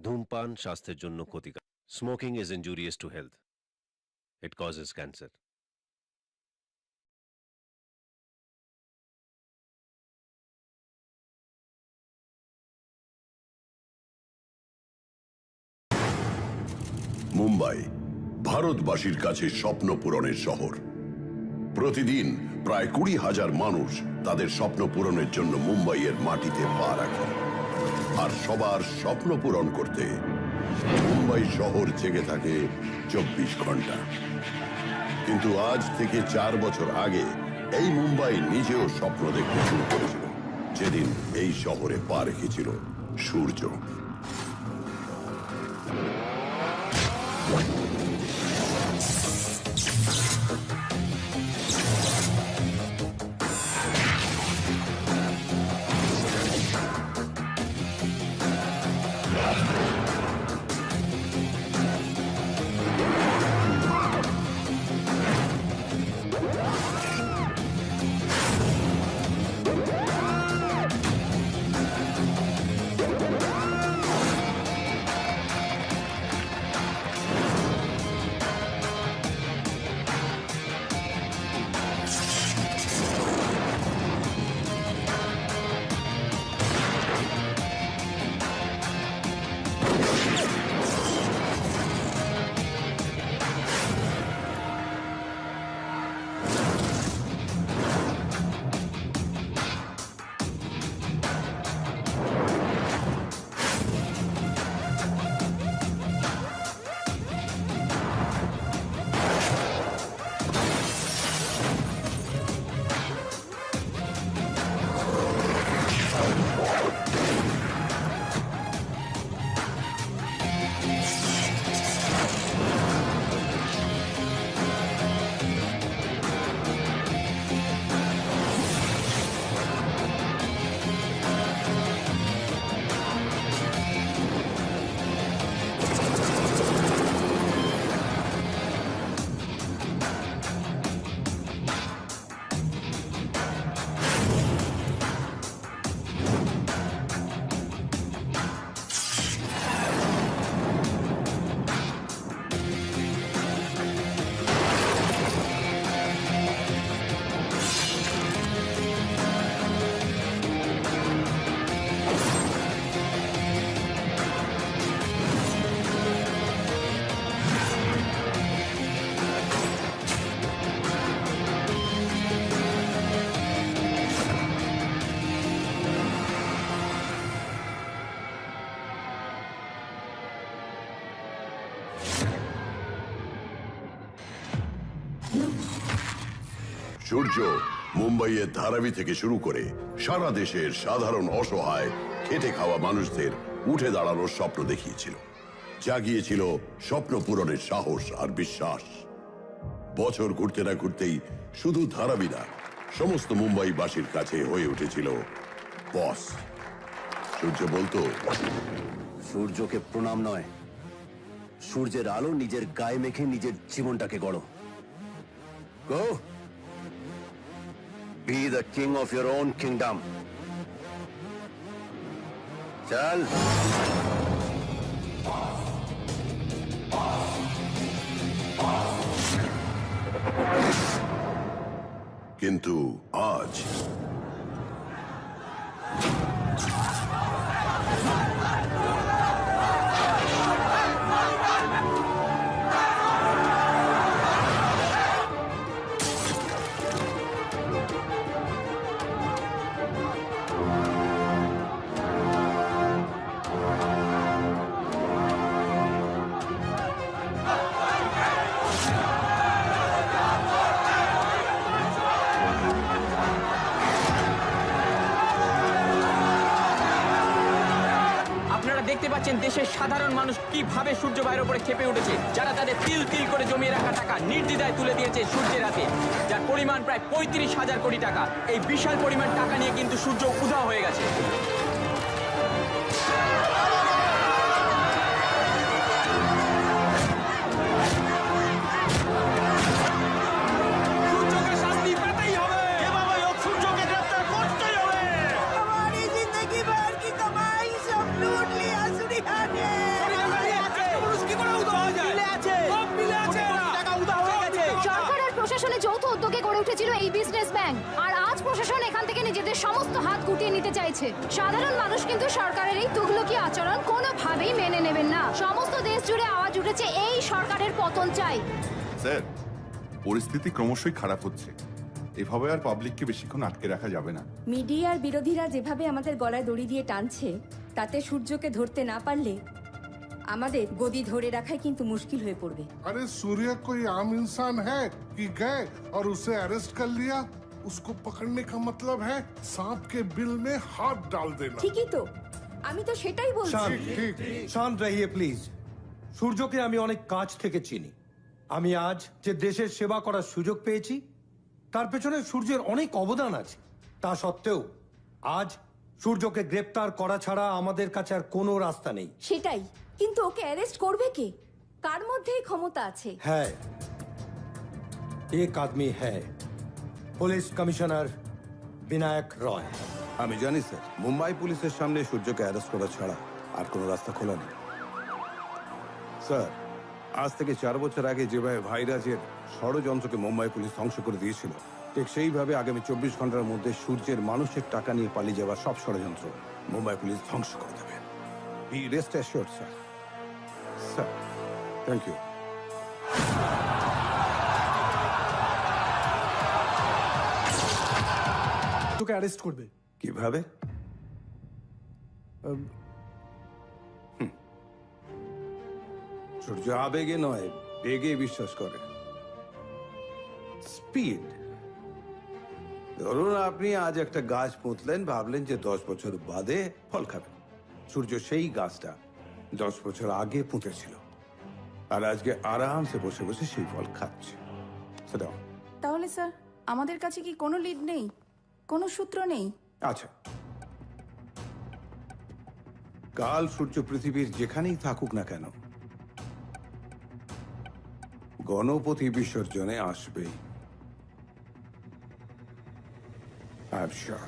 ধূমপান স্বাস্থ্যের জন্য ক্ষতিকর। Smoking is injurious to health. It causes cancer. Mumbai ভারতবাসীর কাছে স্বপ্ন পূরণের শহর। প্রতিদিন প্রায় 20,000 মানুষ তাদের স্বপ্ন পূরণের জন্য মুম্বাইয়ের মাটিতে পা রাখে। আর সবার স্বপ্ন পূরণ করতে মুম্বাই শহর জেগে থাকে 24 ঘন্টা। কিন্তু আজ থেকে 4 বছর আগে এই মুম্বাই নিজেও স্বপ্ন দেখতে শুরু করেছিল, যেদিন এই শহরে পা রেখেছিল সূর্য। সূর্য মুম্বাইয়ের ধারাবি থেকে শুরু করে সারা দেশের সাধারণ অসহায় খেটে খাওয়া মানুষদের উঠে দাঁড়ানোর স্বপ্ন দেখিয়েছিল, জাগিয়েছিল স্বপ্ন পূরণের সাহস আর বিশ্বাস। বছর ঘুরতে না ঘুরতেই শুধু ধারাবি না, সমস্ত মুম্বাইবাসীর কাছে হয়ে উঠেছিল বস। সূর্য বলতো, সূর্যকে প্রণাম নয়, সূর্যের আলো নিজের গায়ে মেখে নিজের জীবনটাকে গড়ো। গো, be the king of your own kingdom. চল। কিন্তু আজ দেখতে পাচ্ছেন দেশের সাধারণ মানুষ কিভাবে সূর্য ভাইয়ের উপরে ক্ষেপে উঠেছে, যারা তাদের তিল তিল করে জমিয়ে রাখা টাকা নির্দ্বিধায় তুলে দিয়েছে সূর্যের হাতে, যার পরিমাণ প্রায় 35,000 কোটি টাকা। এই বিশাল পরিমাণ টাকা নিয়ে কিন্তু সূর্য উধাও হয়ে গেছে। हमारी जिंदगी भर की कमाई सब लूट लिया सुनिया ने। উঠেছিল এই বিজনেস ব্যাংক, আর আজ প্রশাসন এখান থেকে নিজেদের সমস্ত হাত গুটিয়ে নিতে চাইছে। সাধারণ মানুষ কিন্তু সরকারের এই তুগলকি আচরণ কোনোভাবেই মেনে নেবেন না। সমস্ত দেশ জুড়ে আওয়াজ উঠেছে এই সরকারের পতন চাই। স্যার, পরিস্থিতি ক্রমশই খারাপ হচ্ছে। এভাবে আর পাবলিককে বেশিক্ষণ আটকে রাখা যাবে না। মিডিয়ার বিরোধীরা যেভাবে আমাদের গলায় দড়ি দিয়ে টানছে, তাতে সূর্যকে ধরতে না পারলে আমাদের গদি ধরে রাখাই কিন্তু মুশকিল হয়ে পড়বে। अरे सूर्य कोई आम इंसान है कि गए और उसे अरेस्ट कर लिया? उसको पकड़ने का मतलब है सांप के बिल में हाथ डाल देना। ঠিকই তো, আমি তো সেটাই বলছি। ठीक শান্ত রহিয়ে প্লিজ। সূর্যকে আমি অনেক কাছ থেকে চিনি। আমি আজ যে দেশের সেবা করার সুযোগ পেয়েছি, তার পেছনে সূর্যের অনেক অবদান আছে। তা সত্ত্বেও আজ সূর্যকে গ্রেপ্তার করা ছাড়া আমাদের কাছে আর কোনো রাস্তা নেই। সেটাই, কিন্তু ওকে অ্যারেস্ট করবে কে? কার মধ্যে এই ক্ষমতা আছে? হ্যাঁ, এক আদমি হ্যাঁ, পুলিশ কমিশনার বিনায়ক রয়। আমি জানি স্যার, মুম্বাই পুলিশের সামনে সূর্যকে অ্যারেস্ট করা ছাড়া আর কোনো রাস্তা খোলা নেই। স্যার, আজ থেকে 4 বছর আগে যেভাবে ভাইরাজের ষড়যন্ত্রকে মুম্বাই পুলিশ ধ্বংস করে দিয়েছিল, ঠিক সেইভাবে আগামী 24 ঘন্টার মধ্যে সূর্যের মানুষের টাকা নিয়ে পালিয়ে যাওয়ার সব ষড়যন্ত্র মুম্বাই পুলিশ ধ্বংস করে দেবে। Be rest assured sir. Sir, thank you. তোকে অ্যারেস্ট করবে কিভাবে? সূর্য আবেগে নয়, বেগে বিশ্বাস করে। স্পিড। ধরুন আপনি আজ একটা গাছ পুঁতলেন, ভাবলেন যে 10 বছর বাদে ফল খাবেন। সূর্য সেই গাছটা 10 বছর আগে পুঁতেছিল, আর আজকে আরামসে বসে বসে সেই ফল খাচ্ছে। সেটা তাহলে স্যার, আমাদের কাছে কি কোনো লিড নেই, কোনো সূত্র নেই? আচ্ছা, কাল সূর্য পৃথিবীর যেখানেই থাকুক না কেন, গণপতি বিসর্জনে আসবেই। I'm sure.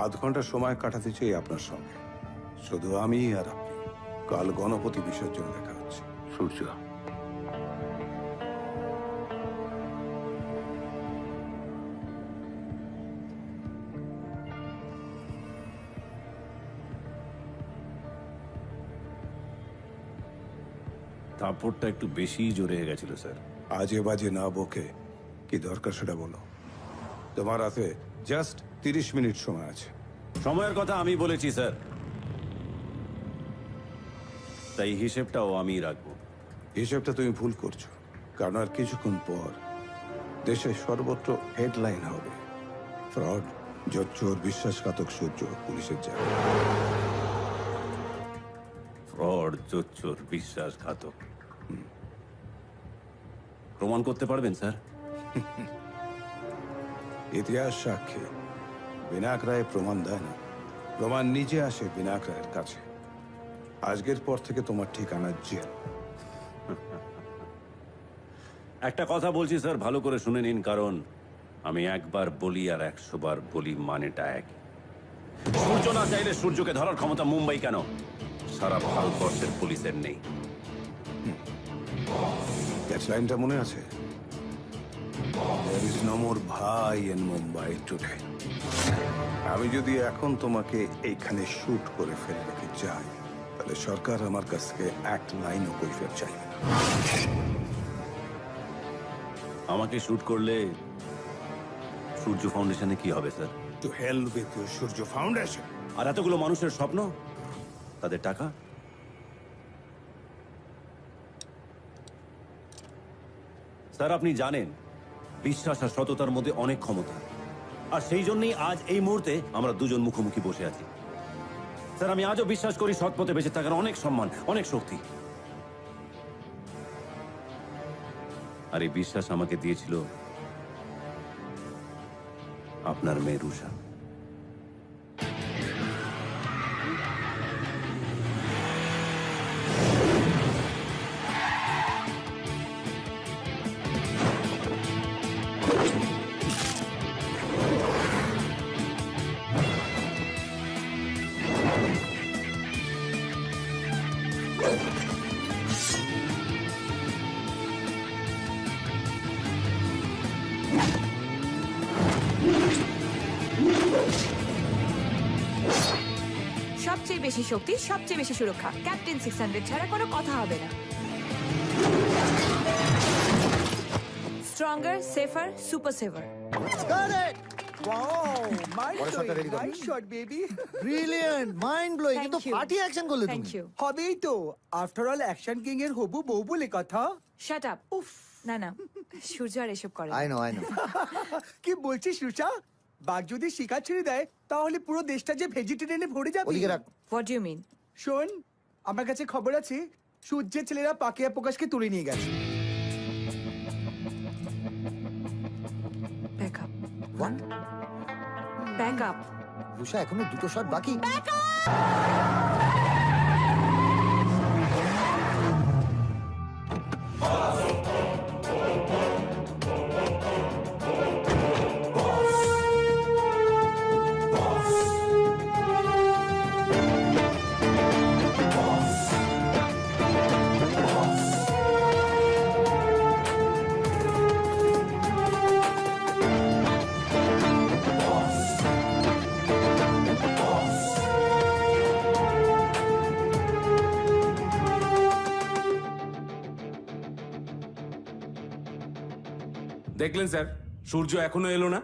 আধ ঘন্টা সময় কাটাতে চাই আপনার সঙ্গে, শুধু আমি আর আপনি। কাল গণপতি বিসর্জন দেখা হচ্ছে। সূর্য, থাপ্পড়টা একটু বেশিই জোরে হয়ে গেছিল স্যার। আজে বাজে না বকে কি দরকার সেটা বলো। তোমার হাতে জাস্ট 30 মিনিট সময় আছে। সময়ের কথা আমি বলেছি স্যার, তাই হিসেবটাও আমি রাখবো। হিসেবটা তুমি ভুল করছো, কারণ আর কিছুক্ষণ পর দেশের সর্বত্র হেডলাইন হবে, ফ্রড, জোচ্চোর, বিশ্বাসঘাতক সূর্য পুলিশের জায়গা। ফ্রড, জোচ্চোর, বিশ্বাসঘাতক। প্রমাণ করতে পারবেন স্যার? ইতিহাস সাক্ষী, বিনায়ক রায় প্রমাণ দেয় না, প্রমাণ নিজে আসে বিনায়ক রায়ের কাছে। আজকের পর থেকে তোমার ঠিকানা জেল। একটা কথা বলছি স্যার, ভালো করে শুনে নিন, কারণ আমি একবার বলি আর 100 বার বলি, মানেটা এক। সূর্য না চাইলে সূর্যকে ধরার ক্ষমতা মুম্বাই কেন, সারা ভারতবর্ষের পুলিশের নেই। লাইনটা মনে আছে? There is no more ভাই in Mumbai today. আমি যদি এখন তোমাকে এইখানে শুট করে ফেলে রেখে যাই, তাহলে সরকার আমার কাছ থেকে 1 লাইনও কৈফিয়ত চাইবে না। আমাকে শুট করলে সূর্য ফাউন্ডেশনে কি হবে sir? To hell with your Surya foundation. আর এতগুলো মানুষের স্বপ্ন, তাদের টাকা? স্যার আপনি জানেন বিশ্বাস আর সততার মধ্যে অনেক ক্ষমতা, আর সেই জন্যই আজ এই মুহূর্তে আমরা দুজন মুখোমুখি বসে আছি। স্যার আমি আজও বিশ্বাস করি সৎ পথে বেঁচে থাকার অনেক সম্মান, অনেক শক্তি। আর এই বিশ্বাস আমাকে দিয়েছিল আপনার মেয়ে রুষা। সবচেয়ে বেশি শক্তি, সবচেয়ে বেশি সুরক্ষা। ক্যাপ্টেন 600 ছাড়া কোনো কথা হবে না। Stronger, safer, super saver. কিন্তু পার্টি অ্যাকশন করলে থ্যাংক তুমি। ইউ। হবেই তো, আফটার অল অ্যাকশন কিং এর হবু বউ বলে কথা। Shut up. উফ, না না, সূর্য আর এসব করে না। আই নো কি বলছিস রুষা? বাঘ যদি শিকার ছেড়ে দেয় তাহলে পুরো দেশটা যে ভেজিটেরিয়ানে ভরে যাবে। ওদিকে রাখ। What do you mean? শোন, আমার কাছে খবর আছে সূর্যের ছেলেরা পাকিয়া প্রকাশকে তুলে নিয়ে গেছে। Back up. Back up. Rusha এখনো দুটো শট বাকি। দেখলেন স্যার, সূর্য এখনো এলো না।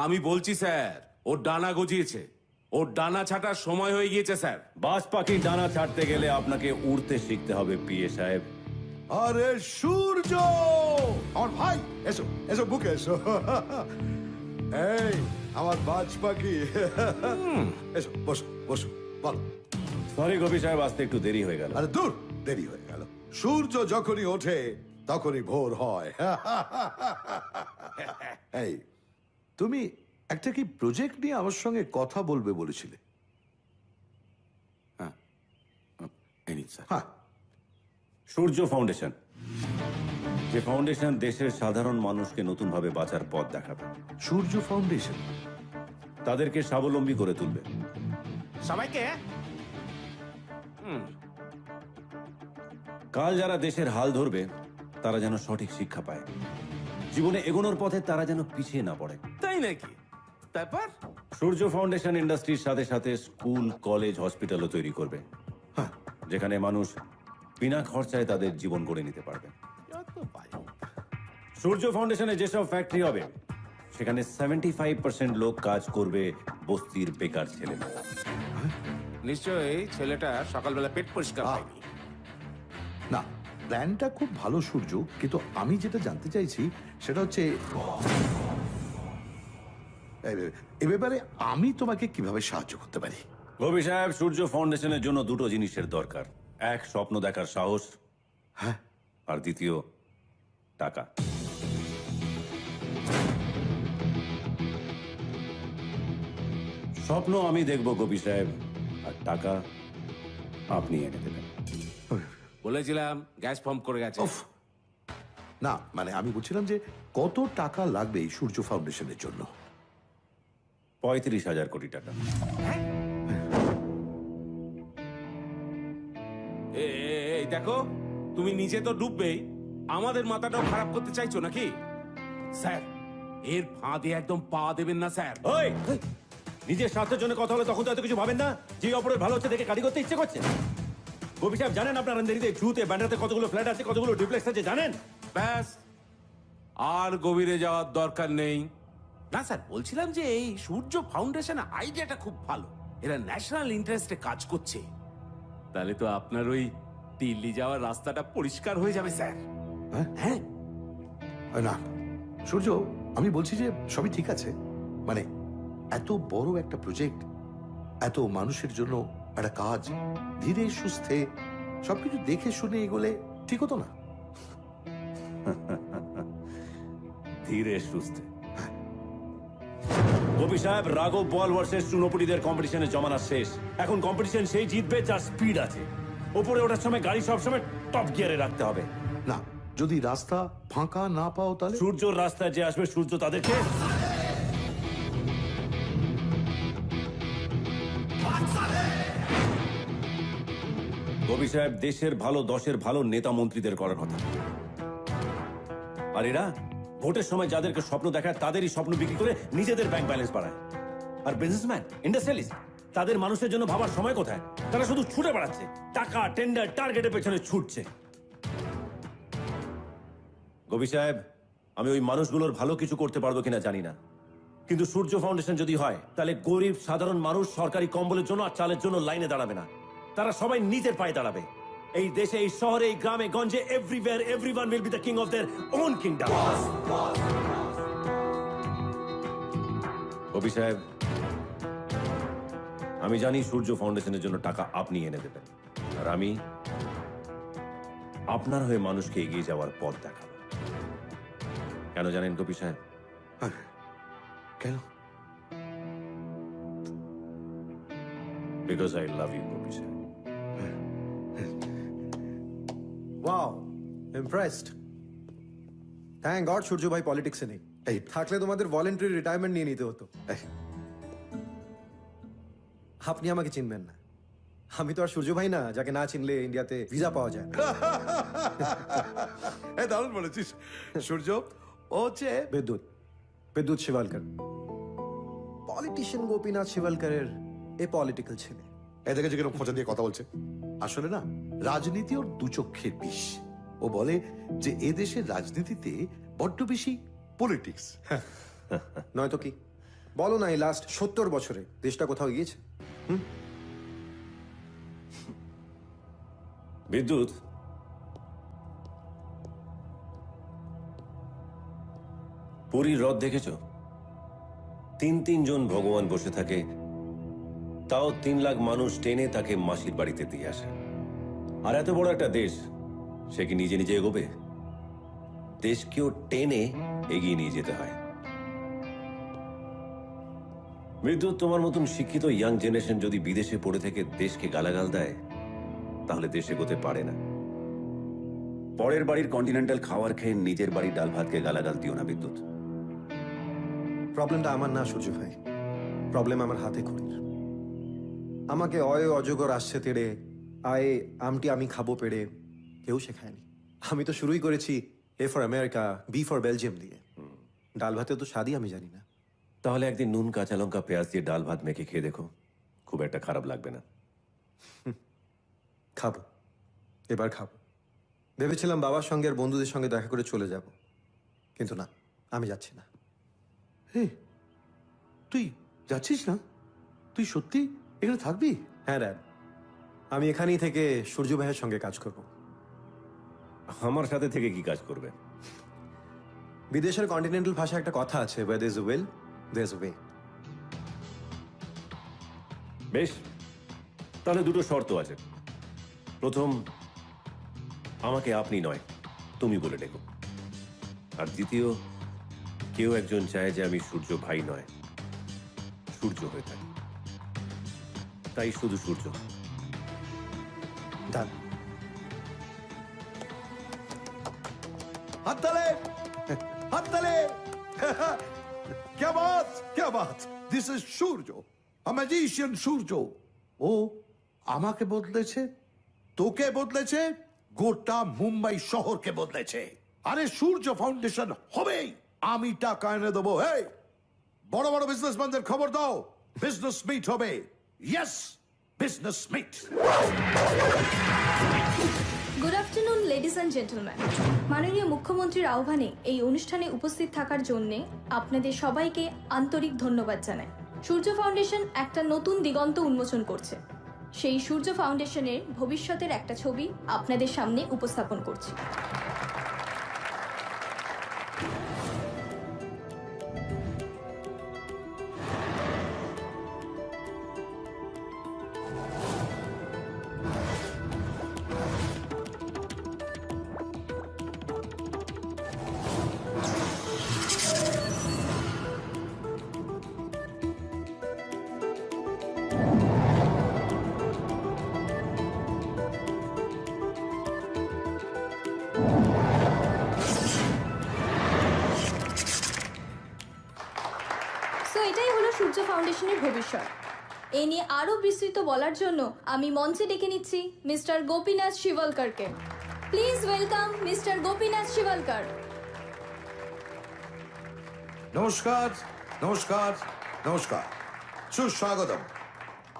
আমি বলছি স্যার, ওর ডানা গজিয়েছে, ওর ডানা ছাটার সময় হয়ে গিয়েছে স্যার। বাজ পাখির ডানা ছাড়তে গেলে আপনাকে উড়তে শিখতে হবে পিএ সাহেব। আরে সূর্য, আমার ভাই, এসো এসো বুকে এসো। এই আমার বাজ পাখি, এসো বসো বসো, বলো। সরি গোপী সাহেব, আসতে একটু দেরি হয়ে গেল। আরে দূর, দেরি হয়ে গেল। সূর্য যখনই ওঠে তখনই ভোর হয়। এই তুমি একটা কি প্রজেক্ট নিয়ে আমার সঙ্গে কথা বলবে বলেছিলে? হ্যাঁ, এই নিন স্যার। হ্যাঁ, সূর্য ফাউন্ডেশন, যে ফাউন্ডেশন দেশের সাধারণ মানুষকে নতুনভাবে বাঁচার পথ দেখাবে। সূর্য ফাউন্ডেশন তাদেরকে স্বাবলম্বী করে তুলবে। সবাইকে কাল যারা দেশের হাল ধরবে তারা যেন সঠিক শিক্ষা পায়, জীবনে এগোনোর পথে তারা যেন পিছিয়ে না পড়ে। তাই নাকি? তারপর সূর্য ফাউন্ডেশন ইন্ডাস্ট্রির সাথে সাথে স্কুল, কলেজ, হসপিটালও তৈরি করবে, যেখানে মানুষ বিনা খরচায় তাদের জীবন গড়ে নিতে পারবে। সূর্য ফাউন্ডেশনে যেসব ফ্যাক্টরি হবে সেখানে 75% লোক কাজ করবে বস্তির বেকার ছেলেমেয়েরা। নিশ্চয়ই ছেলেটা সকালবেলা পেট পরিষ্কার হয়নি। না, প্ল্যানটা খুব ভালো সূর্য, কিন্তু আমি যেটা জানতে চাইছি সেটা হচ্ছে এ ব্যাপারে আমি তোমাকে কিভাবে সাহায্য করতে পারি? রবি সাহেব, সূর্য ফাউন্ডেশনের জন্য দুটো জিনিসের দরকার। এক, স্বপ্ন দেখার সাহস, হ্যাঁ, আর দ্বিতীয় টাকা। স্বপ্ন আমি দেখব গোপী সাহেব, আর টাকা আপনি এনে দেবেন। বলেছিলাম গ্যাস ফর্ম করে গেছে। না মানে আমি বলছিলাম যে কত টাকা লাগবে এই সূর্য ফাউন্ডেশনের জন্য? 35,000 কোটি টাকা। এই দেখো, তুমি নিজে তো ডুববেই, আমাদের মাথাটাও খারাপ করতে চাইছো নাকি? স্যার, এর ফাঁদে একদম পা দেবেন না স্যার। ওই, নিজের স্বার্থের জন্য কথা হলে তখন তো এত কিছু ভাবেন না। যে অপরের ভালো হচ্ছে দেখে কারি করতে ইচ্ছে করছে। গোপী সাহেব জানেন আপনার আন্দারিতে, জুতে, ব্যান্ডাতে কতগুলো ফ্ল্যাট আছে, কতগুলো ডুপ্লেক্স আছে জানেন? ব্যাস, আর গভীরে যাওয়ার দরকার নেই। না স্যার, বলছিলাম যে এই সূর্য ফাউন্ডেশন আইডিয়াটা খুব ভালো। এরা ন্যাশনাল ইন্টারেস্টে কাজ করছে। তাহলে তো আপনার ওই দিল্লি যাওয়ার রাস্তাটা পরিষ্কার হয়ে যাবে স্যার। হ্যাঁ না সূর্য, আমি বলছি যে সবই ঠিক আছে, মানে এত বড় একটা প্রজেক্ট, এত মানুষের জন্য একটা কাজ, ধীরে সুস্থে সবকিছু দেখে শুনে এগোলে ঠিক হতো না? ধীরে সুস্থে। গোপী সাহেব, রাঘব বল ভার্সেস চুনোপুটিদের কম্পিটিশনের জমানা শেষ। এখন কম্পিটিশন সেই জিতবে যার স্পিড আছে। ওপরে ওঠার সময় গাড়ি সবসময় টপ গিয়ারে রাখতে হবে। না, যদি রাস্তা ফাঁকা না পাও তাহলে? সূর্যর রাস্তায় যে আসবে, সূর্য তাদেরকে গোপী সাহেব, দেশের ভালো, দশের ভালো নেতা মন্ত্রীদের করার কথা। আর এরা ভোটের সময় যাদেরকে স্বপ্ন দেখায় তাদেরই স্বপ্ন বিক্রি করে নিজেদের ব্যাংক ব্যালেন্স বাড়ায়। আর বিজনেসম্যান, ইন্ডাস্ট্রিয়ালিস্ট, তাদের মানুষের জন্য ভাবার সময় কোথায়? তারা শুধু ছুটে বেড়াচ্ছে, টাকা, টেন্ডার, টার্গেটের পেছনে ছুটছে। গোপী সাহেব, আমি ওই মানুষগুলোর ভালো কিছু করতে পারবো কিনা জানি না, কিন্তু সূর্য ফাউন্ডেশন যদি হয়, তাহলে গরিব সাধারণ মানুষ সরকারি কম্বলের জন্য আর চালের জন্য লাইনে দাঁড়াবে না। তারা সবাই নিজের পায়ে দাঁড়াবে। এই দেশে, এই শহরে, এই গ্রামে গঞ্জে, everywhere everyone will be the king of their own kingdom. Gopi Saheb, আমি জানি সূর্য ফাউন্ডেশনের জন্য টাকা আপনি এনে দেবেন, আর আমি আপনার হয়ে মানুষকে এগিয়ে যাওয়ার পথ দেখাবো। কেন জানেন গোপী সাহেব? কেন? Because I love you, Gopi সাহেব। Wow, impressed. থ্যাংক গড সূর্য ভাই পলিটিক্সে নেই, থাকলে তোমাদের ভলেন্টারি রিটায়ারমেন্ট নিয়ে নিতে হতো। আপনি আমাকে চিনবেন না, আমি তো আর সূর্য ভাই না যাকে না চিনলে ইন্ডিয়াতে ভিসা পাওয়া যায়। দারুণ বলেছিস সূর্য। ও হচ্ছে বিদ্যুৎ শিবালকর, পলিটিশিয়ান গোপীনাথ শিবালকরের এ পলিটিক্যাল ছেলে। এদেরকে যেন খোঁচা দিয়ে কথা বলছে। আসলে না, রাজনীতি ওর দুচক্ষের বিষ। ও বলে যে এদেশের রাজনীতিতে বড্ড বেশি পলিটিক্স। নয়তো কি? বলো না, এই লাস্ট 70 বছরে দেশটা কোথাও গিয়েছে? বিদ্যুৎ, পুরীর হ্রদ দেখেছ? 3 জন ভগবান বসে থাকে, তাও 3 লাখ মানুষ টেনে তাকে মাসির বাড়িতে দিয়ে আসে। আর এত বড় একটা দেশ, সে কি নিজে নিজে এগোবে? দেশকেও টেনে এগিয়ে নিয়ে যেতে হয়। বিদ্যুৎ, তোমার মতন শিক্ষিত ইয়াং জেনারেশন যদি বিদেশে পড়ে থেকে দেশকে গালাগাল দেয়, তাহলে দেশ এগোতে পারে না। পরের বাড়ির কন্টিনেন্টাল খাবার খেয়ে নিজের বাড়ির ডাল ভাতকে গালাগাল দিও না বিদ্যুৎ। প্রবলেমটা আমার না সূর্য ভাই, প্রবলেম আমার হাতে খড়ির। আমাকে অয় অজগর আসছে তেড়ে, আয়ে আমটি আমি খাবো পেড়ে কেউ শেখায়নি। আমি তো শুরুই করেছি A for America, B for Belgium দিয়ে। ডাল ভাতে তো স্বাদই আমি জানি না। তাহলে একদিন নুন, কাঁচা লঙ্কা, পেঁয়াজ দিয়ে ডাল ভাত মেখে খেয়ে দেখো, খুব একটা খারাপ লাগবে না। খাবো, এবার খাবো। ভেবেছিলাম বাবার সঙ্গে আর বন্ধুদের সঙ্গে দেখা করে চলে যাব, কিন্তু না, আমি যাচ্ছি না। তুই যাচ্ছিস না? তুই সত্যি এখানে থাকবি? হ্যাঁ ড্যাড, আমি এখানেই থেকে সূর্য ভাইয়ের সঙ্গে কাজ করব। আমার সাথে থেকে কি কাজ করবে? বিদেশের কন্টিনেন্টাল ভাষায় একটা কথা আছে, where there is a will, there is a way। বেশ, তাহলে 2টো শর্ত আছে। প্রথম, আমাকে আপনি নয় তুমি বলে ডেকো। আর দ্বিতীয়, কেউ একজন চায় যে আমি সূর্য ভাই নয়, সূর্য হয়ে থাকি। তাই শুধু সূর্য। ডান। হাততালে, হাততালে। क्या बात, क्या बात। This is Surya, a magician সূর্য। ও আমাকে বদলেছে, তোকে বদলেছে, গোটা মুম্বাই শহরকে বদলেছে। আরে সূর্য ফাউন্ডেশন হবেই, আমি টাকা এনে দেবো। এই বড় বড় বিজনেসম্যানদের খবর দাও, বিজনেস মিট হবে। Yes, business meet. Good afternoon ladies and gentleman. মাননীয় মুখ্যমন্ত্রীর আহ্বানে এই অনুষ্ঠানে উপস্থিত থাকার জন্য আপনাদের সবাইকে আন্তরিক ধন্যবাদ জানাই। সূর্য ফাউন্ডেশন একটা নতুন দিগন্ত উন্মোচন করছে। সেই সূর্য ফাউন্ডেশনের ভবিষ্যতের একটা ছবি আপনাদের সামনে উপস্থাপন করছি। এটাই হলো সূর্য ফাউন্ডেশনের ভবিষ্যৎ। এ নিয়ে আরো বিস্তৃত বলার জন্য আমি মঞ্চে ডেকে নিচ্ছি মিস্টার গোপীনাথ শিবলকরকে। Please welcome mister Gopinath Shivalkar. নমস্কার, নমস্কার, নমস্কার, সুস্বাগতম।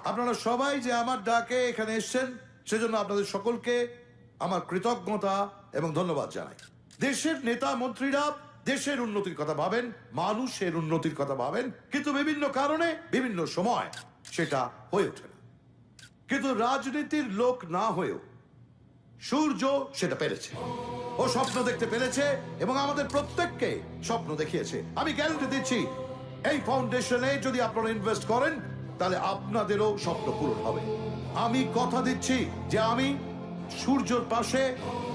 আপনারা সবাই যে আমার ডাকে এখানে এসেছেন সেজন্য আপনাদের সকলকে আমার কৃতজ্ঞতা এবং ধন্যবাদ জানাই। দেশের নেতা মন্ত্রীরা দেশের উন্নতির কথা ভাবেন, মানুষের উন্নতির কথা ভাবেন, কিন্তু বিভিন্ন কারণে বিভিন্ন সময় সেটা হয়ে ওঠে না। কিন্তু রাজনীতির লোক না হয়েও সূর্য সেটা পেরেছে। ও স্বপ্ন দেখতে পেরেছে এবং আমাদের প্রত্যেককে স্বপ্ন দেখিয়েছে। আমি গ্যারান্টি দিচ্ছি এই ফাউন্ডেশনে যদি আপনারা ইনভেস্ট করেন তাহলে আপনাদেরও স্বপ্ন পূরণ হবে। আমি কথা দিচ্ছি যে আমি সূর্যর পাশে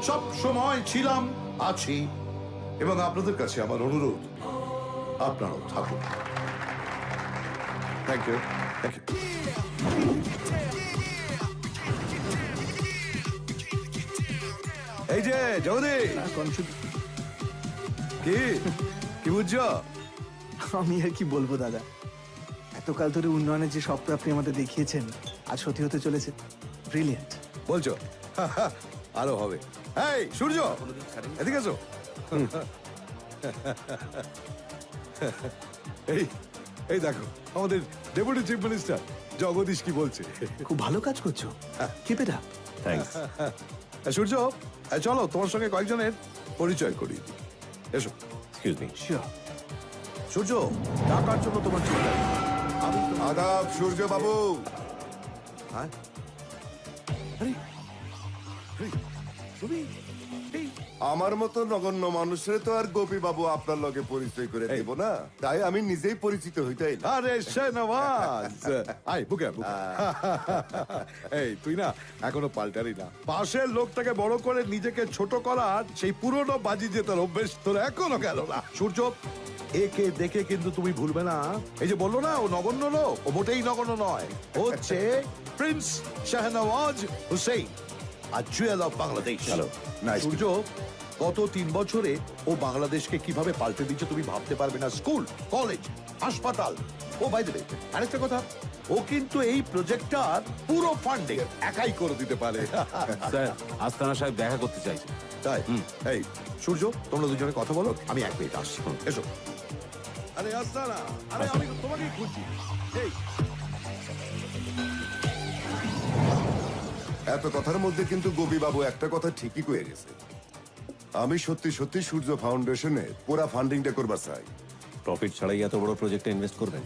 সব সময় ছিলাম, আছি, এবং আপনাদের কাছে আমার অনুরোধ আপনারাও থাকুন। Thank you, thank you. এই যে জগদী, কি কি বুঝছো? আমি আর কি বলবো দাদা, এতকাল ধরে উন্নয়নের যে স্বপ্ন আপনি আমাদের দেখিয়েছেন আজ সত্যি হতে চলেছে। ব্রিলিয়েন্ট বলছো? আরো হবে। এই সূর্য, এদিকে এসো। এই এই দেখো আমাদের ডেপুটি চিফ মিনিস্টার জগদীশ কি বলছে। খুব ভালো কাজ করছো, কিপ ইট আপ। থ্যাঙ্কস। সূর্য, চলো তোমার সঙ্গে কয়েকজনের পরিচয় করি। এসো। Excuse me. শিওর। সূর্য, টাকার জন্য তোমার চিন্তা নেই। আদাব সূর্য বাবু। হ্যাঁ, আরে তুমি আমার মতো নগণ্য মানুষের তো আর গোপী বাবু আপনার লগে পরিচয় করে দেব না, তাই আমি নিজেই পরিচিত হইতাই। আরে শাহনওয়াজ, আই বুকে বুকে। এই তুই না এখনো পাল্টারি না। পাশের লোকটাকে বড় করে নিজেকে ছোট করার সেই পুরনো বাজি যে তোর অভ্যেস তোর এখনো গেল না। সূর্য, একে দেখে কিন্তু তুমি ভুলবে না, এই যে বললো না ও নগণ্য লোক, ও মোটেই নগণ্য নয়। ও হচ্ছে প্রিন্স শাহনওয়াজ হুসেইন, আর jewel of Bangladesh. Hello, nice. Surya, গত 3 বছরে ও বাংলাদেশকে কিভাবে পাল্টে দিচ্ছে তুমি ভাবতে পারবে না। স্কুল, কলেজ, হাসপাতাল। ও বাই দ্য ওয়ে, আরেকটা কথা, ও কিন্তু এই প্রজেক্টটার পুরো ফান্ডিং একাই করে দিতে পারে। স্যার, আস্তানা সাহেব দেখা করতে চাইছে। তাই? এই সূর্য, তোমরা দুজনে কথা বলো, আমি 1 মিনিট আসছি। এসো। আরে আস্তানা, আরে আমি তোমাকেই খুঁজছি। এই এত কথার মধ্যে কিন্তু গোপী বাবু একটা কথা ঠিকই কয়ে গেছে। আমি সত্যি সত্যি সূর্য ফাউন্ডেশনে পুরা ফান্ডিংটা করবার চাই। প্রফিট ছাড়াই এত বড় প্রজেক্টে ইনভেস্ট করবেন?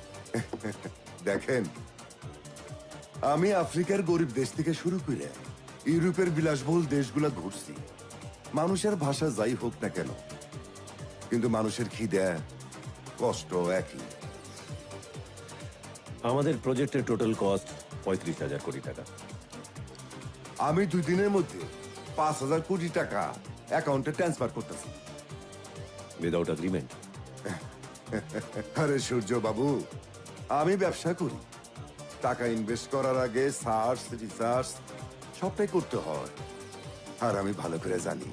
দেখেন, আমি আফ্রিকার গরিব দেশ থেকে শুরু করে ইউরোপের বিলাসবহুল দেশগুলা ঘুরছি। মানুষের ভাষা যাই হোক না কেন, কিন্তু মানুষের খিদে কষ্ট একই। আমাদের প্রজেক্টের টোটাল কস্ট 35,000 কোটি টাকা। আমি 2 দিনের মধ্যে 5,000 কোটি টাকা অ্যাকাউন্টে ট্রান্সফার করতেছি। Without agreement? আরে সূর্য বাবু, আমি ব্যবসা করি, টাকা ইনভেস্ট করার আগে সার্চ রিসার্চ সবটাই করতে হয়। আর আমি ভালো করে জানি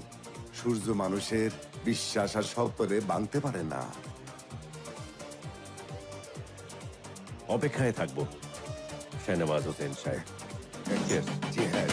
সূর্য মানুষের বিশ্বাস আর স্বপ্নে ভাঙতে পারে না। অপেক্ষায় থাকবো শাহনওয়াজ হোসেন সাহেব। জি হ্যাঁ।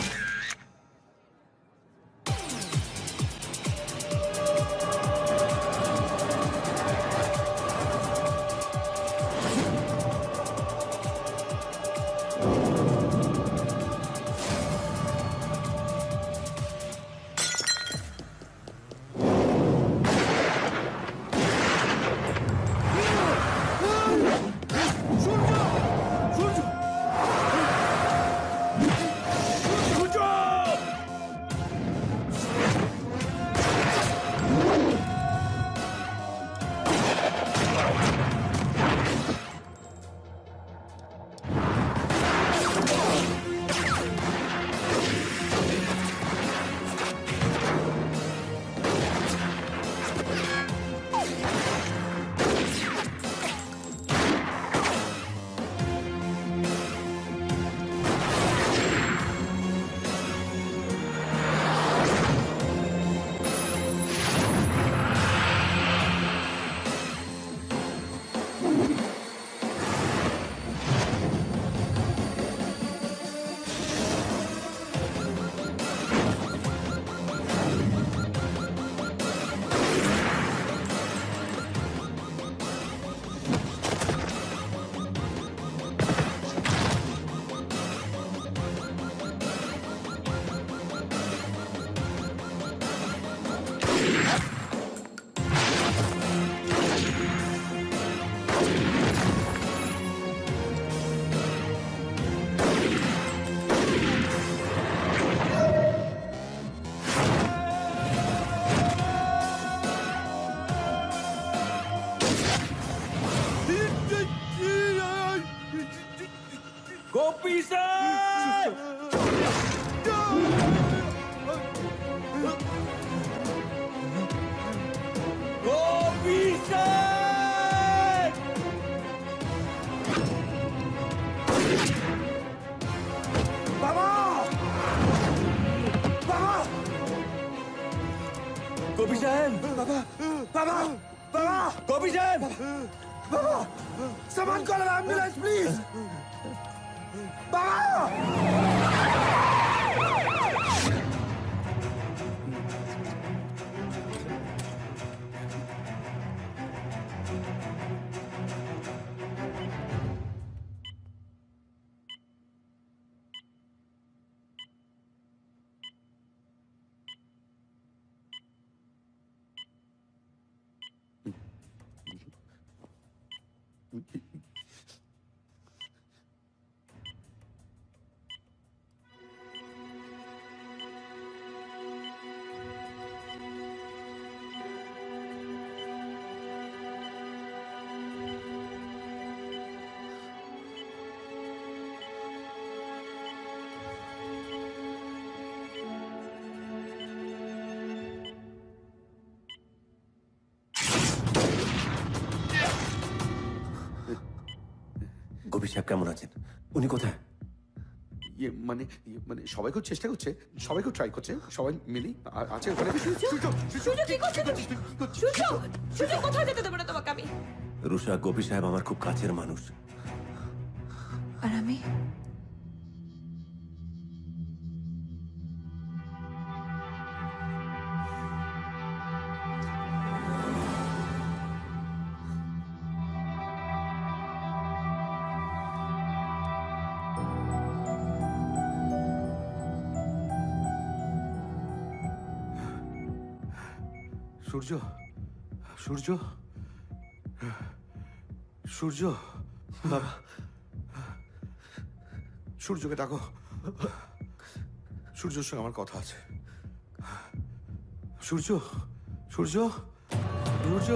বাবা বাবা গোপী সাহেব বাবা বাবা বাবা গোপী সাহেব বাবা সামান করেন অ্যাম্বুলেন্স প্লিজ বাবা গোপী সাহেব কেমন আছেন? উনি কোথায়? মানে সবাই খুব চেষ্টা করছে, সবাই খুব ট্রাই করছে, সবাই মিলি আছে ওখানে। সূর্য কি করছিস? সূর্য কোথায় যেতে দেবো না তোমাকে আমি। রুষা, গোপী সাহেব আমার খুব কাছের মানুষ। আর আমি সূর্য, সূর্য, সূর্য, বাবা, সূর্যকে ডাকো। সূর্যর সঙ্গে আমার কথা আছে। সূর্য, সূর্য, সূর্য।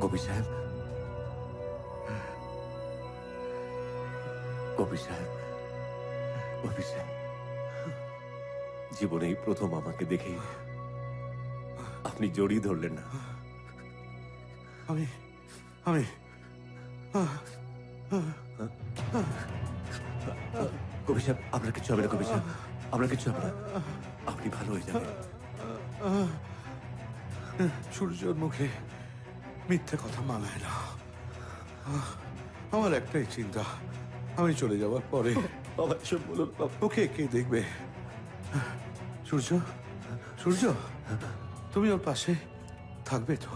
গোপী সাহেব, গোপী সাহেব, গোপী সাহেব, জীবনেই প্রথম আমাকে দেখে আপনি জড়িয়ে ধরলেন না। আমি আমি গোপী সাহেব, আপনার কিছু হবে না। গোপী সাহেব, আপনার কিছু হবে না, আপনি ভালো হয়ে যাবেন। সূর্যর মুখে মিথ্যে কথা মানায় না। আমার একটাই চিন্তা, আমি চলে যাওয়ার পরে ওকে কে দেখবে? সূর্য, সূর্য, তুমি ওর পাশে থাকবে তো?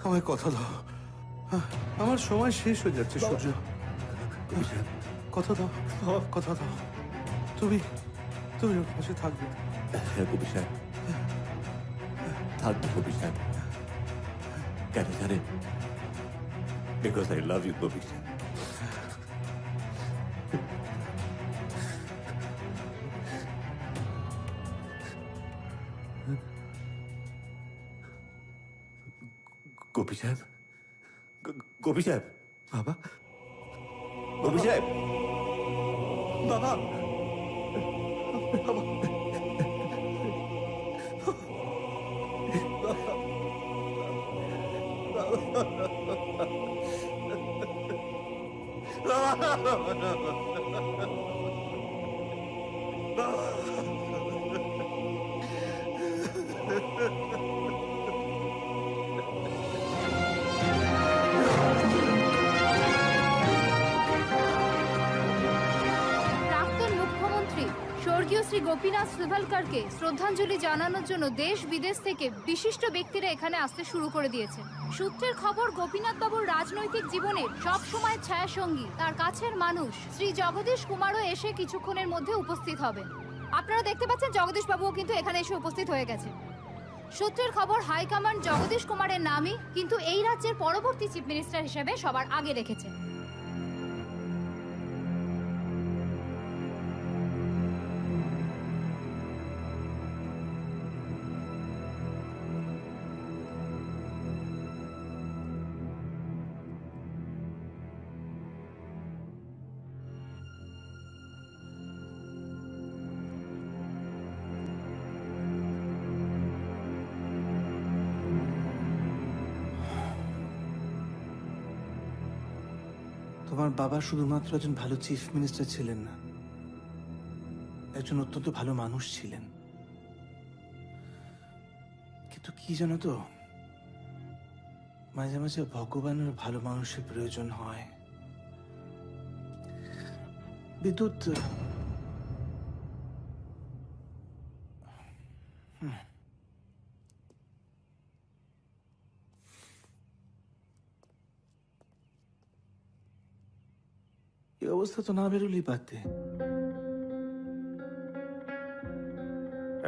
আমায় কথা দাও। আমার সময় শেষ হয়ে যাচ্ছে সূর্য। কথা দাও, কথা দাও। তুমি তুমি ওর পাশে থাকবে? হ্যাঁ গোপী সাহেব, থাকবে গোপী সাহেব। কেন জানেন? Because I love you Gopi Saheb. Gopi Saheb, Gopi সাহেব, বাবা, গোপী সাহেব, বাবা, প্রাক্তন মুখ্যমন্ত্রী স্বর্গীয় শ্রী গোপীনাথ সুভালকারকে শ্রদ্ধাঞ্জলি জানানোর জন্য দেশ বিদেশ থেকে বিশিষ্ট ব্যক্তিরা এখানে আসতে শুরু করে দিয়েছে। সূত্রের খবর, গোপীনাথ বাবুর রাজনৈতিক জীবনে সব সময় ছায়াসঙ্গী তার কাছের মানুষ শ্রী জগদীশ কুমারও এসে কিছুক্ষণের মধ্যে উপস্থিত হবেন। আপনারা দেখতে পাচ্ছেন জগদীশ বাবুও কিন্তু এখানে এসে উপস্থিত হয়ে গেছে। সূত্রের খবর, হাইকমান্ড জগদীশ কুমারের নামই কিন্তু এই রাজ্যের পরবর্তী চিফ মিনিস্টার হিসেবে সবার আগে রেখেছে। তোমার বাবা শুধুমাত্র একজন ভালো চিফ মিনিস্টার ছিলেন না, একজন অত্যন্ত ভালো মানুষ ছিলেন। কিন্তু কি জানো তো, মাঝে মাঝে ভগবানের ভালো মানুষের প্রয়োজন হয়। বিদ্যুৎ এই অবস্থা তো না বেরোলেই পারতে।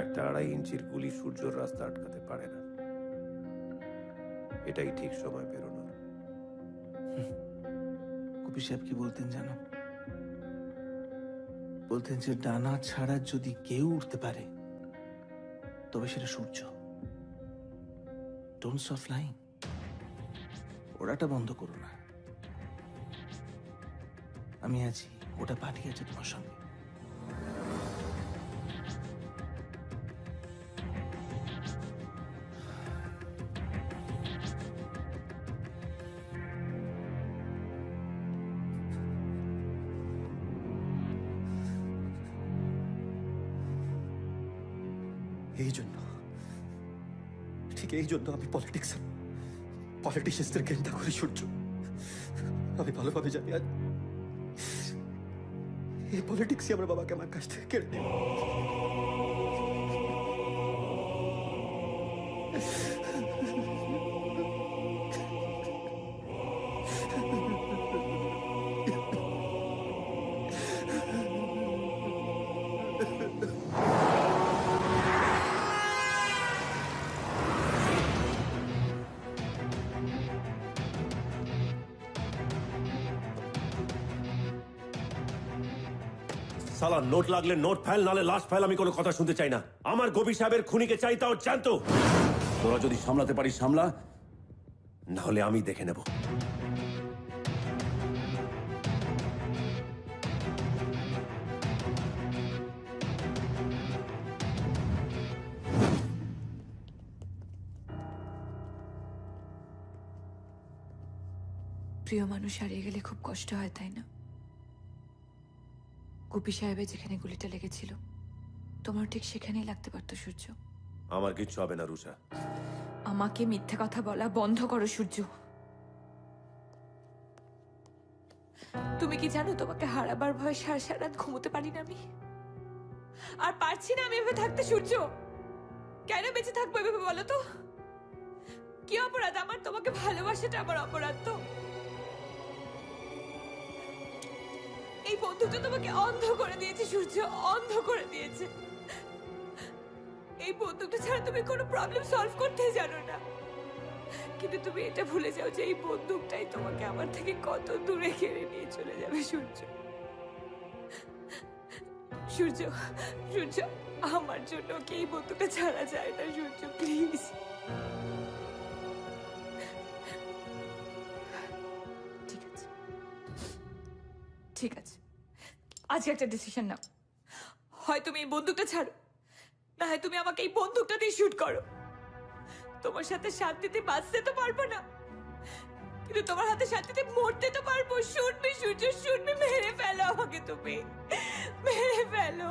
একটা 2.5 ইঞ্চির গুলি সূর্যর রাস্তা আটকাতে পারে না। এটাই ঠিক সময় বেরোনোর। কবি সাহেব কি বলতেন জানো? বলতেন যে ডানা ছাড়া যদি কেউ উঠতে পারে তবে সেটা সূর্য। ডোন্ট স্টপ ফ্লাইং, ওড়াটা বন্ধ করো না। আমি আছি, ওটা পাঠিয়ে আছে তোমার সঙ্গে। এই জন্য, ঠিক এই জন্য আমি পলিটিশিয়ানদের ঘৃণা করি সূর্য। আমি ভালোভাবে জানি আজ এই পলিটিক্সই আমার বাবাকে আমার কাছ থেকে কেড়ে নেবে। সালা নোট লাগলে নোট ফাইল, নালে লাস্ট ফাইল। আমি কোনো কথা শুনতে চাই না। আমার গবি সাহেবের খুনিকে চাই, তাও জ্যান্ত। তোরা যদি সামলাতে পারিস সামলা, না হলে আমি দেখে নেব। প্রিয় মানুষ হারিয়ে গেলে খুব কষ্ট হয়, তাই না? গুপি সাহেবের যেখানে গুলিটা লেগেছিল তোমার ঠিক সেখানেই লাগতে পারতো সূর্য। আমার কিচ্ছু হবে না রুষা। আমাকে মিথ্যে কথা বলা বন্ধ করো সূর্য। তুমি কি জানো তোমাকে হারাবার ভয়ে সারা সারা রাত ঘুমোতে পারি না আমি। আর পারছি না আমি এভাবে থাকতে সূর্য। কেন বেঁচে থাকবো এভাবে বলো তো? কি অপরাধ আমার? তোমাকে ভালোবাসাটা আমার অপরাধ তো? এই বন্ধুটা তোমাকে অন্ধ করে দিয়েছে সূর্য, অন্ধ করে দিয়েছে। এই বন্দুকটা ছাড়া তুমি কোনো প্রবলেম সলভ করতে জানো না। কিন্তু তুমি এটা ভুলে যাও যে এই বন্দুকটাই তোমাকে আমার থেকে কত দূরে কেড়ে নিয়ে চলে যাবে সূর্য। সূর্য, সূর্য, আমার জন্য কি এই বন্দুকটা ছাড়া যায় না সূর্য, প্লিজ। ঠিক আছে, ঠিক আছে, আজকে একটা ডিসিশন নাও। হয় তুমি এই বন্দুকটা ছাড়ো, না হয় তুমি আমাকে এই বন্দুকটা দিয়ে শুট করো। তোমার সাথে শান্তিতে বাঁচতে তো পারবো না, কিন্তু তোমার হাতে শান্তিতে মরতে তো পারবো। শুট মি সূর্য, শুট মি, মেরে ফেলো আমাকে, তুমি মেরে ফেলো,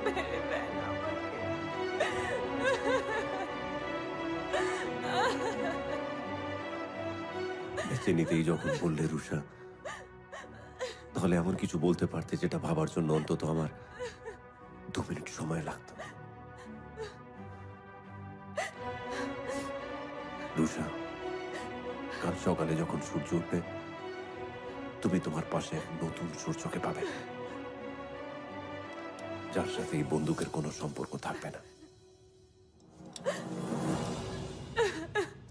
মেরে ফেলো বেঁচে নিতেই যখন বললে রুষা, তাহলে এমন কিছু বলতে পারতে যেটা ভাবার জন্য অন্তত আমার 2 মিনিট সময় লাগতো। রুষা, কাল সকালে যখন সূর্য উঠবে, তুমি তোমার পাশে এক নতুন সূর্যকে পাবে, যার সাথে এই বন্দুকের কোনো সম্পর্ক থাকবে না।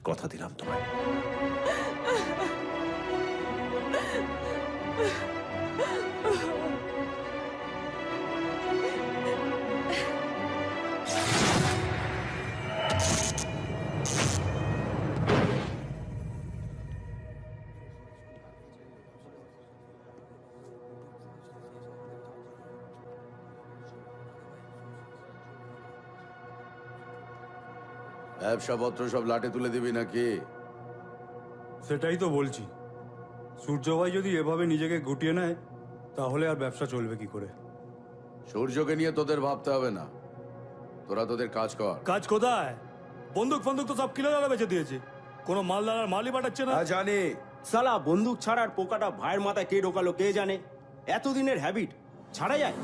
কথা দিলাম তোমায়। ব্যবসাপত্র সব লাটে তুলে দিবি নাকি? সেটাই তো বলছি, সূর্যভাই যদি এভাবে নিজেকে গুটিয়ে নেয় তাহলে আর ব্যবসা চলবে কি করে? সূর্যকে নিয়ে তোদের ভাবতে হবে না, তোরা তোদের কাজ কর। কাজ কোথায়? বন্দুক ফন্দুক তো সব কিলোরা বেঁচে দিয়েছে, কোনো মালদার মালই পাঠাচ্ছে না। জানি সালা বন্দুক ছাড়ার পোকাটা ভাইয়ের মাথায় কে ঢোকালো কে জানে। এতদিনের হ্যাবিট ছাড়া যায়?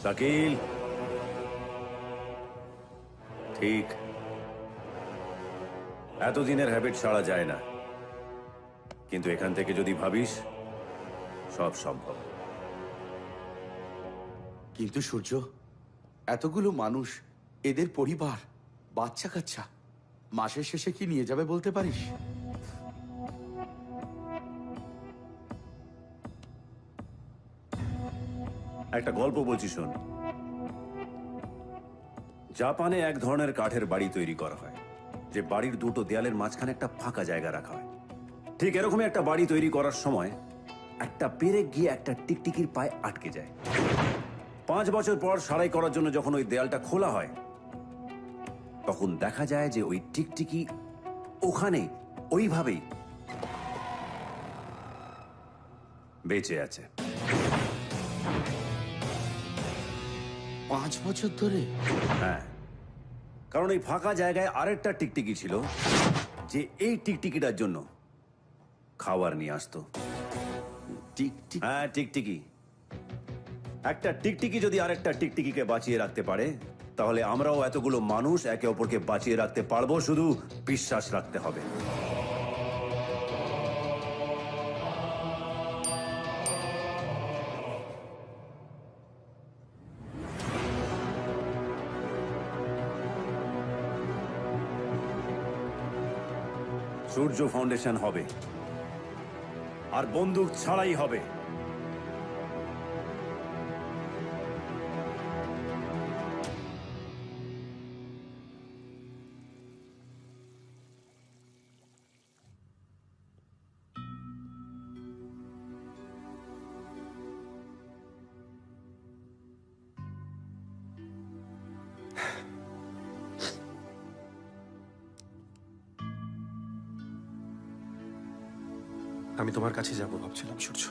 শাকিল, ঠিক, এতদিনের হ্যাবিট ছাড়া যায় না, কিন্তু এখান থেকে যদি ভাবিস সব সম্ভব। কিন্তু সূর্য, এতগুলো মানুষ, এদের পরিবার, বাচ্চা কাচ্চা, মাসের শেষে কি নিয়ে যাবে বলতে পারিস? একটা গল্প বলছি শোন। জাপানে এক ধরনের কাঠের বাড়ি তৈরি করা হয়, যে বাড়ির দুটো দেয়ালের মাঝখানে একটা ফাঁকা জায়গা রাখা হয়। ঠিক এরকমই একটা বাড়ি তৈরি করার সময় একটা পেরেক গিয়ে একটা টিকটিকির পায়ে আটকে যায়। 5 বছর পর সারাই করার জন্য যখন ওই দেয়ালটা খোলা হয়, তখন দেখা যায় যে ওই টিকটিকি ওখানে ওইভাবেই বেঁচে আছে। 5 বছর ধরে? হ্যাঁ, কারণ এই ফাঁকা জায়গায় আরেকটা টিকটিকি ছিল, যে এই টিকটিকিটার জন্য খাবার নিয়ে আসতো। হ্যাঁ, টিকটিকি। একটা টিকটিকি যদি আরেকটা টিকটিকিকে বাঁচিয়ে রাখতে পারে, তাহলে আমরাও এতগুলো মানুষ একে অপরকে বাঁচিয়ে রাখতে পারবো, শুধু বিশ্বাস রাখতে হবে। সূর্য ফাউন্ডেশন হবে, আর বন্দুক ছাড়াই হবে। আমি তোমার কাছে যাব ভাবছিলাম সূর্য।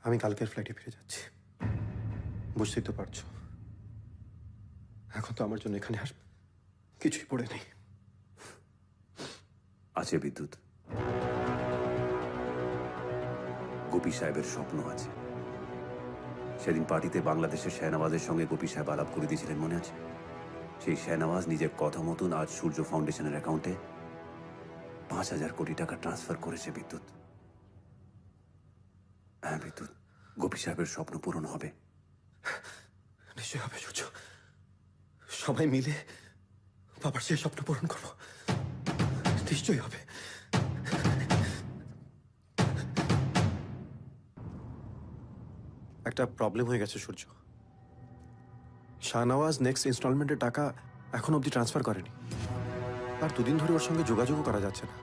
আমি কালকের ফ্লাইটে ফিরে যাচ্ছি, বুঝতেই তো পারছো। এখন তো আমার জন্য এখানে আর কিছুই পড়ে নেই। আছে বিদ্যুৎ, গোপী সাহেবের স্বপ্ন আছে। সেদিন পার্টিতে বাংলাদেশের শাহনওয়াজের সঙ্গে গোপী সাহেব আলাপ করে দিয়েছিলেন, মনে আছে? সেই শাহনওয়াজ নিজের কথা মতন আজ সূর্য ফাউন্ডেশনের অ্যাকাউন্টে 5,000 কোটি টাকা ট্রান্সফার করেছে বিদ্যুৎ। হ্যাঁ বিদ্যুৎ, গোপী সাহেবের স্বপ্ন পূরণ হবে। নিশ্চয়ই হবে সূর্য, সবাই মিলে বাবার সেই স্বপ্ন পূরণ করবো, নিশ্চয়ই হবে। একটা প্রবলেম হয়ে গেছে সূর্য। শাহনওয়াজ নেক্সট ইনস্টলমেন্টের টাকা এখন অবধি ট্রান্সফার করেনি, আর 2 দিন ধরে ওর সঙ্গে যোগাযোগও করা যাচ্ছে না।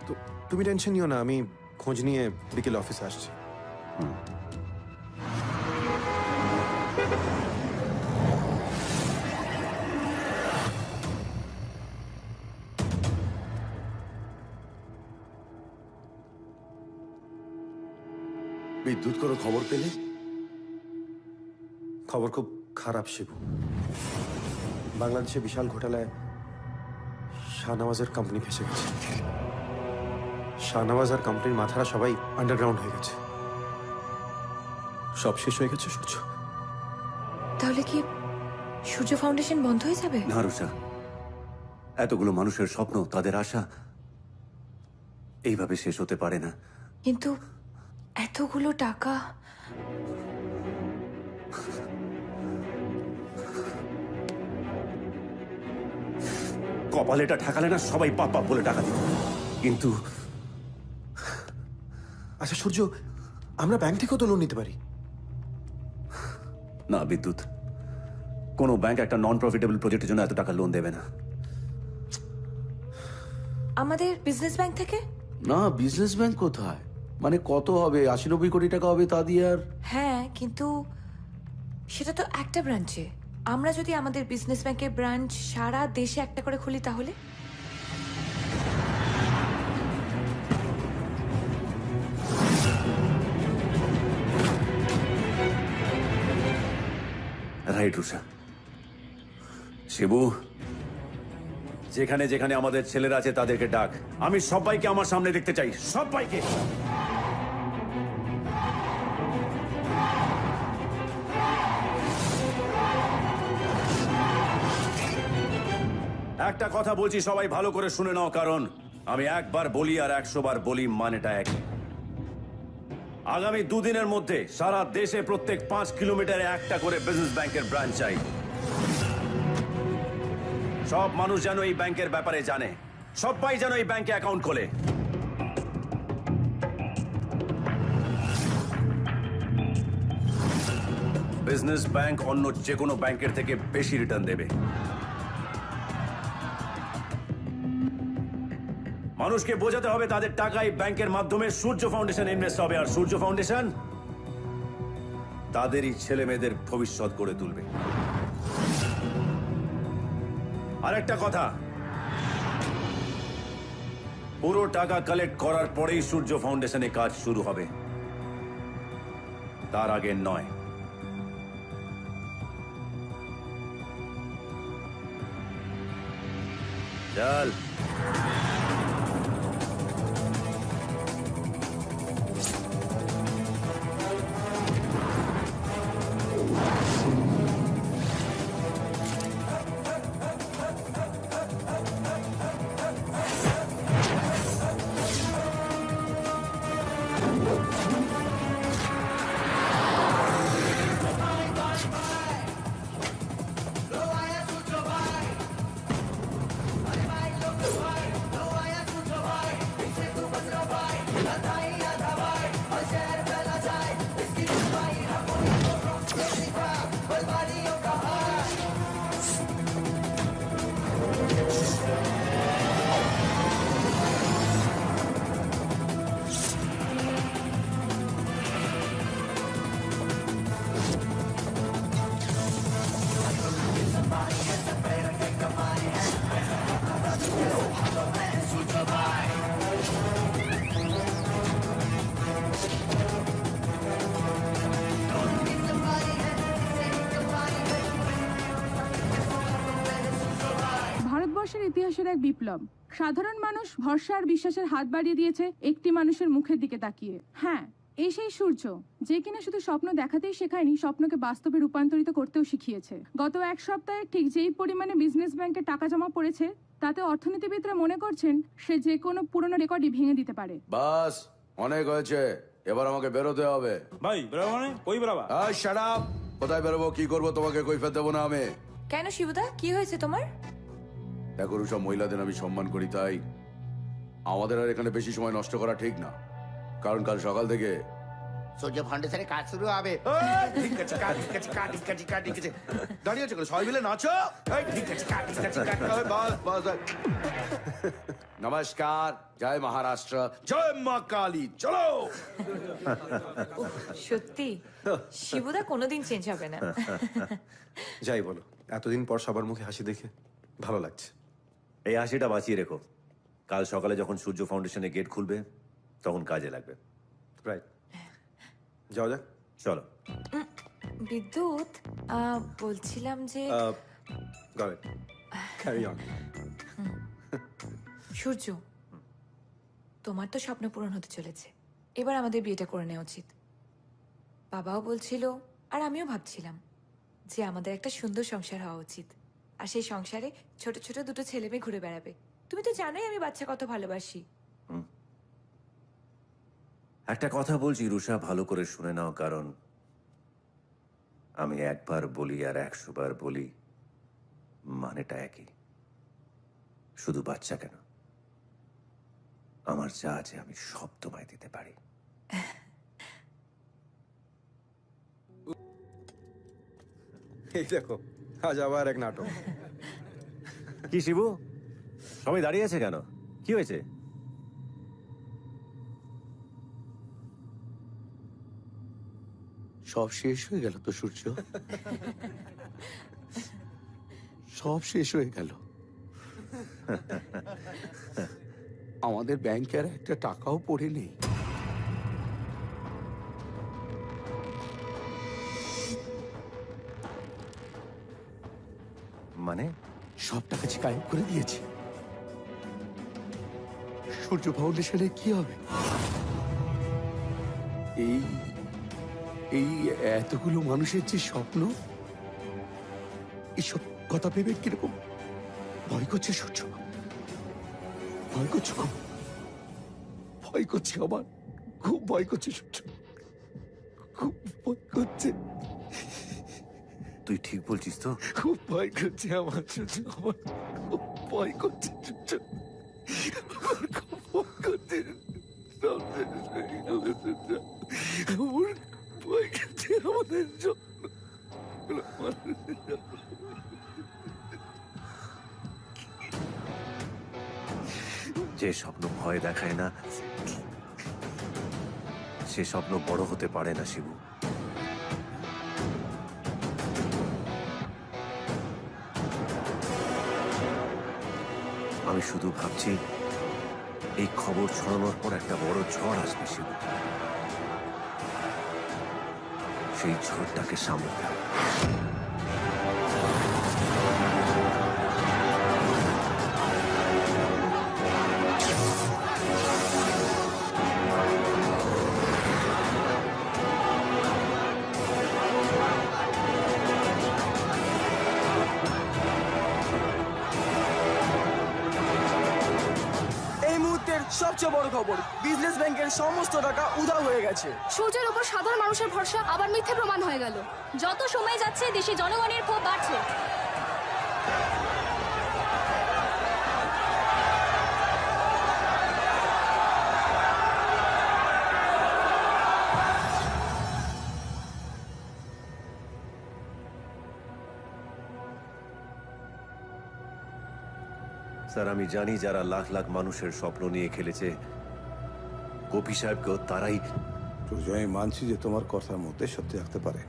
তো তুমি টেনশন নিও না, আমি খোঁজ নিয়ে বিকেলে অফিসে আসছি। বিদ্যুৎ কোনো খবর পেলে? খবর খুব খারাপ শিবু। বাংলাদেশে বিশাল ঘোটালায় শাহনওয়াজের কোম্পানি ফেসে গেছে। শাহনওয়াজ আর কোম্পানির মাথারা সবাই আন্ডারগ্রাউন্ড হয়ে গেছে, সব শেষ হয়ে গেছে সূর্য। তাহলে কি সূর্য ফাউন্ডেশন বন্ধ হয়ে যাবে? না রুষা, এতগুলো মানুষের স্বপ্ন, তাদের আশা এইভাবে শেষ হতে পারে না। কিন্তু এতগুলো টাকা, কপালে এটা ঠেকালে না সবাই পাপ পাপ বলে টাকা দিত, কিন্তু আচ্ছা সূর্য, আমরা ব্যাংক থেকেও তো লোন নিতে পারি। না বিদ্যুৎ, কোনো ব্যাংক একটা নন প্রফিটেবল প্রজেক্টের জন্য এত টাকা লোন দেবে না। আমাদের বিজনেস ব্যাংক থেকে? না, বিজনেস ব্যাংক কোথায়? মানে কত হবে? 80-90 কোটি টাকা হবে তা দিয়ে? আর হ্যাঁ, কিন্তু সেটা তো একটা ব্রাঞ্চে, আমরা যদি আমাদের বিজনেস ব্যাংকের ব্রাঞ্চ সারা দেশে একটা করে খুলি তাহলে? রাইট রুষা। শিবু, যেখানে যেখানে আমাদের ছেলেরা আছে তাদেরকে ডাক। আমি সবাইকে আমার সামনে দেখতে চাই, সবাইকে। একটা কথা বলছি, সবাই ভালো করে শুনে নাও, কারণ আমি একবার বলি আর 100 বার বলি, মানেটা একই। আগামী দুদিনের মধ্যে সারা দেশে প্রত্যেক 5 কিলোমিটারে একটা করে বিজনেস ব্যাংকের ব্রাঞ্চ চাই। সব মানুষ যেন এই ব্যাংকের ব্যাপারে জানে, সবাই যেন এই ব্যাংকে অ্যাকাউন্ট খোলে। বিজনেস ব্যাংক অন্য যে কোনো ব্যাংকের থেকে বেশি রিটার্ন দেবে। মানুষকে বোঝাতে হবে তাদের টাকা এই ব্যাংকের মাধ্যমে সূর্য ফাউন্ডেশন ইনভেস্ট হবে, আর সূর্য ফাউন্ডেশন তাদেরই ছেলে মেয়েদের ভবিষ্যৎ গড়ে তুলবে। আরেকটা কথা, পুরো টাকা কালেক্ট করার পরেই সূর্য ফাউন্ডেশনে কাজ শুরু হবে, তার আগে নয়। চল। ভারতবর্ষের ইতিহাসের এক বিপ্লব। সাধারণ মানুষ ভরসা আর বিশ্বাসের হাত বাড়িয়ে দিয়েছে একটি মানুষের মুখের দিকে তাকিয়ে। হ্যাঁ, এই সেই সূর্য, যে কিনা শুধু স্বপ্ন দেখাতেই শেখায়নি, স্বপ্নকে বাস্তবে রূপান্তরিত করতেও শিখিয়েছে। গত এক সপ্তাহে ঠিক যেই পরিমাণে বিজনেস ব্যাংকে টাকা জমা পড়েছে, তাতে অর্থনীতিবিদরা মনে করছেন সে যে কোনো পুরনো রেকর্ডই ভেঙে দিতে পারে। বাস, অনেক হয়েছে, এবার আমাকে বেরোতে হবে। ভাই বেরোবো মানে? কই বেরোবা? Shut up! কোথায় বেরোবো, কি করবো, তোমাকে কৈফিয়ত দেবো না আমি। কেন শিবুদা, কি হয়েছে তোমার? দেখো সব মহিলাদের আমি সম্মান করি, তাই আমাদের আর এখানে বেশি সময় নষ্ট করা ঠিক না, কারণ কাল সকাল থেকে সূর্য ফাউন্ডেশনে কাজ শুরু হবে। দাঁড়িয়ে আছে সবাই মিলে নাচো। নমস্কার, জয় মহারাষ্ট্র, জয় মা কালী, চলো। সত্যি শিবুদা কোনোদিন চেঞ্জ হবে না। যাই বলো, এতদিন পর সবার মুখে হাসি দেখে ভালো লাগছে। এই হাসিটা বাঁচিয়ে রেখো, কাল সকালে যখন সূর্য ফাউন্ডেশনে গেট খুলবে তখন কাজে লাগবে। রাইট, যাও যাক, চলো। বিদ্যুৎ, বলছিলাম যে সূর্য, তোমার তো স্বপ্ন পূরণ হতে চলেছে, এবার আমাদের বিয়েটা করে নেওয়া উচিত। বাবাও বলছিল আর আমিও ভাবছিলাম যে আমাদের একটা সুন্দর সংসার হওয়া উচিত, আর সেই সংসারে ছোট ছোট দুটো ছেলে মেয়ে ঘুরে বেড়াবে। তুমি তো জানোই আমি বাচ্চা কত ভালোবাসি। একটা কথা বলছি রুষা, ভালো করে শুনে নাও, কারণ আমি একবার বলি আর 100 বার বলি, মানেটা একই। শুধু বাচ্চা কেন, আমার যা আছে আমি সব তোমায় দিতে পারি। এই দেখো, আজ আবার এক নাটক। কি শিবু, সবাই দাঁড়িয়ে আছে কেন? কি হয়েছে? সব শেষ হয়ে গেল তো সূর্য? সব শেষ হয়ে গেল। আমাদের ব্যাংকে আর একটা টাকাও পড়ে নেই। মানে সব টাকা যে গায়েব করে দিয়েছে। সূর্য ফাউন্ডেশনে কি হবে? এই এই এতগুলো মানুষের যে স্বপ্ন, এইসব কথা ভেবে কিরকম ভয় করছে সূর্য। ভয় করছে খুব, ভয় করছে আমার, খুব ভয় করছে সূর্য, খুব ভয় করছে। তুই ঠিক বলছিস তো? খুব ভয় করছে আমার সূর্য, আমার খুব ভয় করছে সূর্য, আমার খুব ভয় করছে। সব শেষ হয়ে গেল সূর্য, আমার ভয় করছে আমাদের জন্য। যে স্বপ্ন ভয় দেখায় না, সে স্বপ্ন বড় হতে পারে না শিবু। আমি শুধু ভাবছি এই খবর ছড়ানোর পর একটা বড় ঝড় আসবে শিবু। সেই ঝড়টাকে সামলাতে হবে। সবচেয়ে বড় খবর, বিজনেস ব্যাংকের সমস্ত টাকা উধাও হয়ে গেছে। সূর্যের উপর সাধারণ মানুষের ভরসা আবার মিথ্যে প্রমাণ হয়ে গেল। যত সময় যাচ্ছে দেশে জনগণের ক্ষোভ বাড়ছে। স্যার, আমি জানি যারা লাখ লাখ মানুষের স্বপ্ন নিয়ে খেলেছে, গোপী সাহেবকেও তারাই। সূর্য, আমি মানছি যে তোমার কথার মধ্যে সত্যি থাকতে পারে,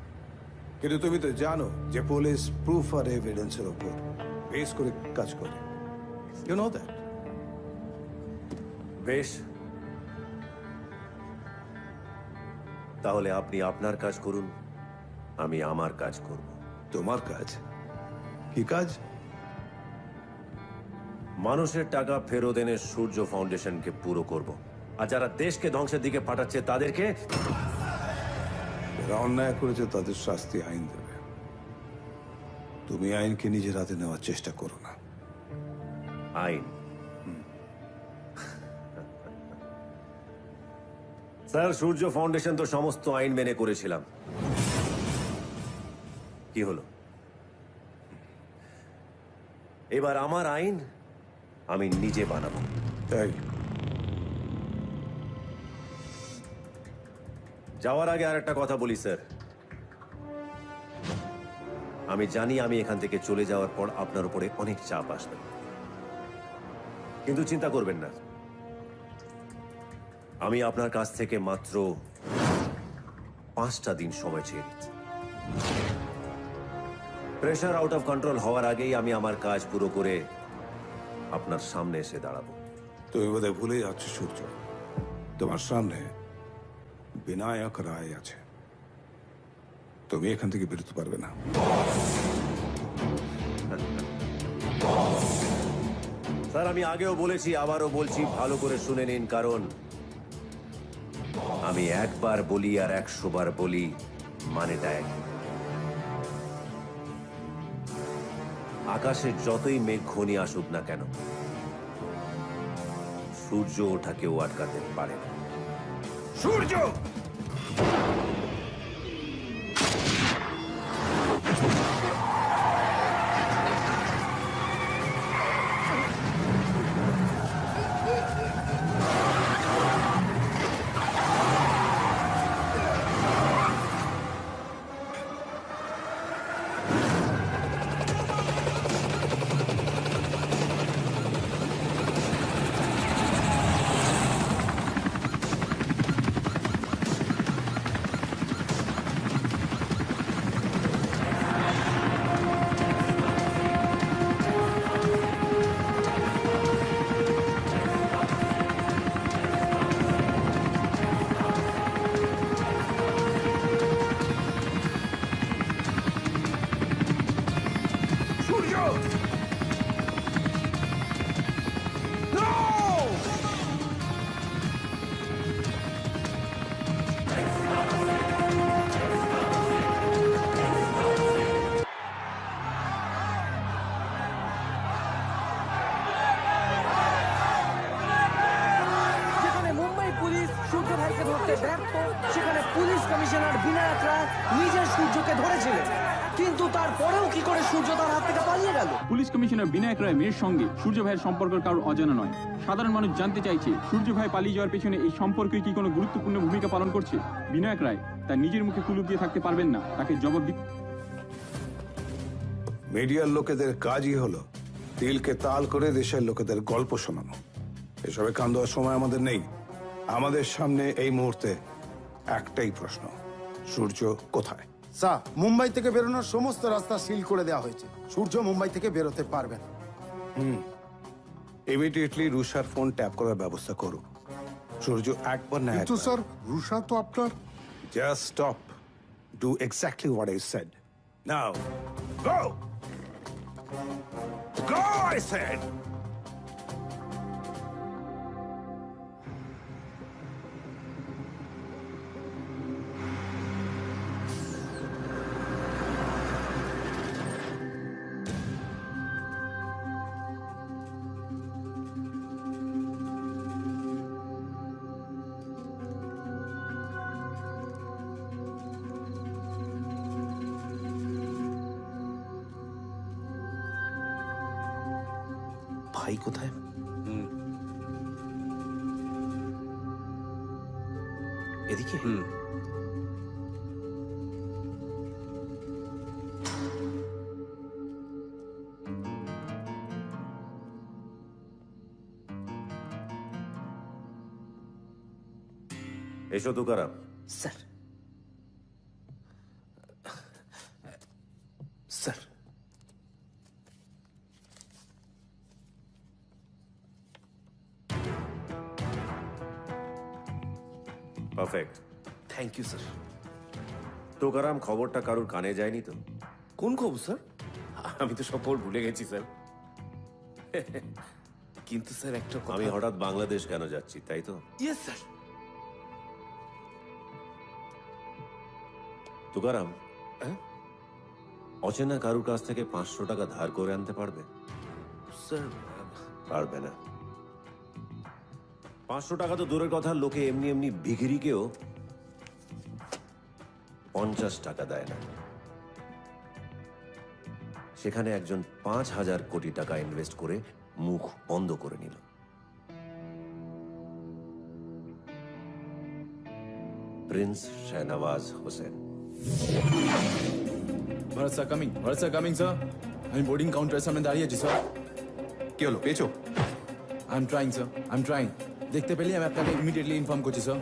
কিন্তু তুমি তো জানো যে পুলিশ প্রুফ আর এভিডেন্সের উপর বেস করে কাজ করে। You know that. বেশ, তাহলে আপনি আপনার কাজ করুন, আমি আমার কাজ করব। তোমার কাজ কি কাজ? মানুষের টাকা ফেরত এনে সূর্য ফাউন্ডেশনকে পুরো করব, আর যারা দেশকে ধ্বংসের দিকে পাঠাচ্ছে তাদেরকে। যারা অন্যায় করেছে তাদের শাস্তি আইন দেবে। তুমি আইনকে নিজের হাতে নেওয়ার চেষ্টা করো না। আইন? স্যার, সূর্য ফাউন্ডেশন তো সমস্ত আইন মেনে করেছিলাম। কি হলো? এবার আমার আইন আমি নিজে বানাবো। যাওয়ার আগে আর একটা কথা বলি স্যার, আমি জানি আমি এখান থেকে চলে যাওয়ার পর আপনার উপরে অনেক চাপ আসবে, কিন্তু চিন্তা করবেন না। আমি আপনার কাছ থেকে মাত্র 5টা দিন সময় চেয়ে নিচ্ছি। প্রেশার আউট অফ কন্ট্রোল হওয়ার আগেই আমি আমার কাজ পুরো করে আপনার সামনে এসে দাঁড়াবো। তুমি বোধহয় ভুলে যাচ্ছ সূর্য, তোমার সামনে বিনায়ক রায় আছে। তুমি এখান থেকে বেরোতে পারবে না। স্যার, আমি আগেও বলেছি, আবারও বলছি, ভালো করে শুনে নিন, কারণ আমি একবার বলি আর 100 বার বলি, মানেটা এক। আকাশে যতই মেঘ ঘনি আসুক না কেন, সূর্য ওঠা কেউ আটকাতে পারে না। সূর্য! কমিশনার বিনায়ক রায় নিজের সূর্যকে ধরেছিলেন, কিন্তু তারপরেও কি করে সূর্য তার হাত থেকে পালিয়ে গেল? পুলিশ কমিশনার বিনায়ক রায় মেয়ের সঙ্গে সূর্য ভাইয়ের সম্পর্ক কারোর অজানা নয়। সাধারণ মানুষ জানতে চাইছে সূর্য ভাই পালিয়ে যাওয়ার পেছনে এই সম্পর্কে কি কোনো গুরুত্বপূর্ণ ভূমিকা পালন করছে। বিনায়ক রায় তার নিজের মুখে কুলুপ দিয়ে থাকতে পারবেন না, তাকে জবাব দিতে। মিডিয়ার লোকেদের কাজই হলো তিলকে তাল করে দেশের লোকেদের গল্প শোনানো। এসবে কান দেওয়ার সময় আমাদের নেই। আমাদের সামনে এই মুহূর্তে একটাই প্রশ্ন, সূর্য কোথায়? স্যার, মুম্বাই থেকে বেরোনোর সমস্ত রাস্তা সিল করে দেওয়া হয়েছে। সূর্য মুম্বাই থেকে বেরোতে পারবে না। ইমিডিয়েটলি রুষার ফোন ট্যাপ করার ব্যবস্থা করুন। সূর্য একবার না কিন্তু স্যার, রুষা তো আপনার। Just stop, do exactly what I said. Now go, go I said. ভাই কোথায়? এদিকে? এসো Tukaram. Sir, sir, perfect. Thank you sir. Tukaram, খবরটা কারোর কানে যায়নি তো? কোন খবর স্যার? আমি তো সব খবর ভুলে গেছি স্যার। কিন্তু স্যার একটা আমি হঠাৎ বাংলাদেশ কেন যাচ্ছি, তাই তো? Yes sir. তুকারাম, অচেনা কারুর কাছ থেকে 500 টাকা ধার করে আনতে পারবে? স্যার, পারবে না। 500 টাকা তো দূরের কথা, লোকে এমনি এমনি ভিখিরিকেও 50 টাকা দেয় না। সেখানে একজন 5,000 কোটি টাকা ইনভেস্ট করে মুখ বন্ধ করে নিল। Prince Shahnawaz Hossain. Bharat sir coming, Bharat sir coming sir. আমি বোর্ডিং কাউন্টারের সামনে দাঁড়িয়ে আছি স্যার। কি হলো, পেয়েছো? I am trying sir, I am trying. দেখতে পেলে আমি আপনাকে ইমিডিয়েটলি ইনফর্ম করছি sir.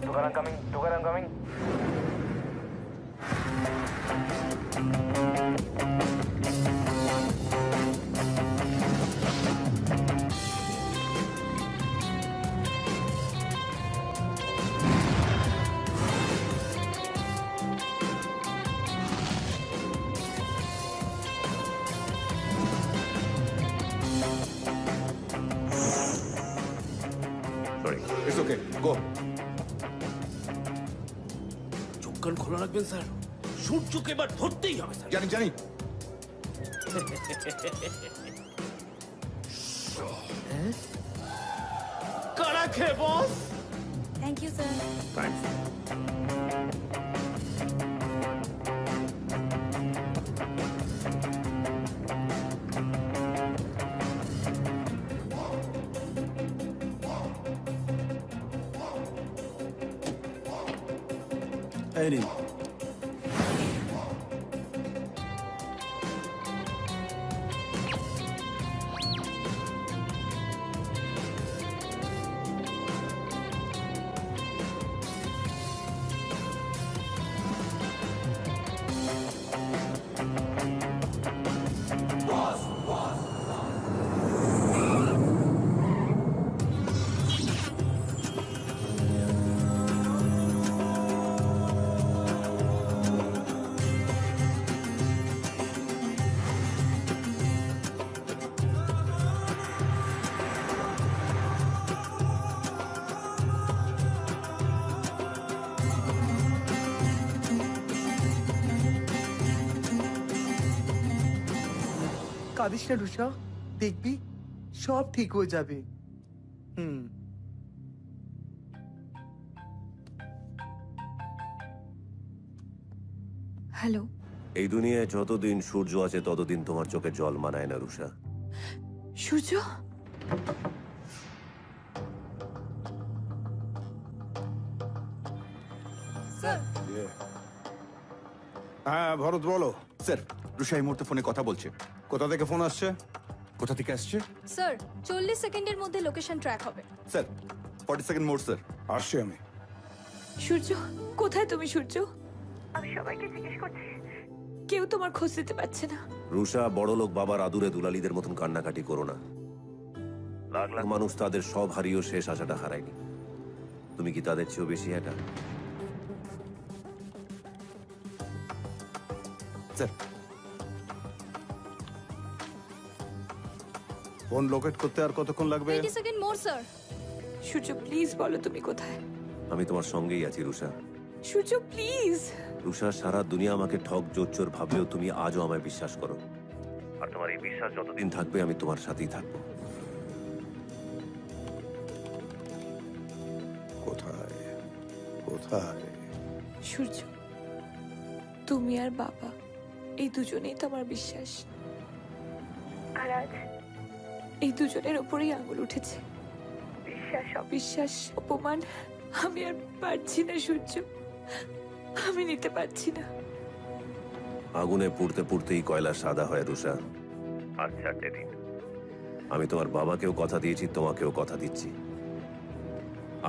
Tukaram coming, Tukaram coming. It's okay, go. চোখ কান খোলা রাখবেন স্যার, সূর্যকে এবার ধরতেই হবে স্যার। জানি জানি। কারা খেয়ে বস। Thank you sir. থ্যাংকস। এই নিন। কাঁদিস না রুষা, দেখবি সব ঠিক হয়ে যাবে। হ্যালো। এই দুনিয়ায় যতদিন সূর্য আছে ততদিন তোমার চোখে জল মানায় না রুষা। সূর্য, হ্যাঁ ভরত বলো। স্যার রুষা এই মুহূর্তে ফোনে কথা বলছে। কোথা থেকে ফোন আসছে? কোথা থেকে আসছে? স্যার 40 সেকেন্ডের মধ্যে লোকেশন ট্র্যাক হবে। স্যার 40 সেকেন্ড মোর স্যার। আসছি আমি। সূর্য, কোথায় তুমি সূর্য? আমি সবাইকে জিজ্ঞেস করছি, কেউ তোমার খোঁজ দিতে পারছে না। রুষা, বড়লোক বাবার আদুরে দুলালিদের মতন কান্নাকাটি করো না। লাখ লাখ মানুষ তাদের সব হারিয়েও শেষ আশাটা হারায়নি। তুমি কি তাদের চেয়েও বেশি এটা? স্যার ফোন লোকেট করতে আর কতক্ষণ লাগবে? 20 second more sir. Surya please বলো তুমি কোথায়। আমি তোমার সঙ্গেই আছি রুষা। সূর্য প্লিজ। রুষা, সারা দুনিয়া আমাকে ঠক জোচ্চোর ভাবলেও তুমি আজও আমায় বিশ্বাস করো। আর তোমার এই বিশ্বাস যতদিন থাকবে আমি তোমার সাথেই থাকবো। কোথায় কোথায়? সূর্য, তুমি আর বাবা এই দুজনেই তো আমার বিশ্বাস। আর আজ এই দুজনের ওপরেই আঙুল উঠেছে। বিশ্বাস, অবিশ্বাস, অপমান আমি আর পারছি না সূর্য, আমি নিতে পারছি না। আগুনে পুড়তে পুড়তেই কয়লা সাদা হয় রুষা। আর 4টে দিন। আমি তোমার বাবাকেও কথা দিয়েছি, তোমাকেও কথা দিচ্ছি।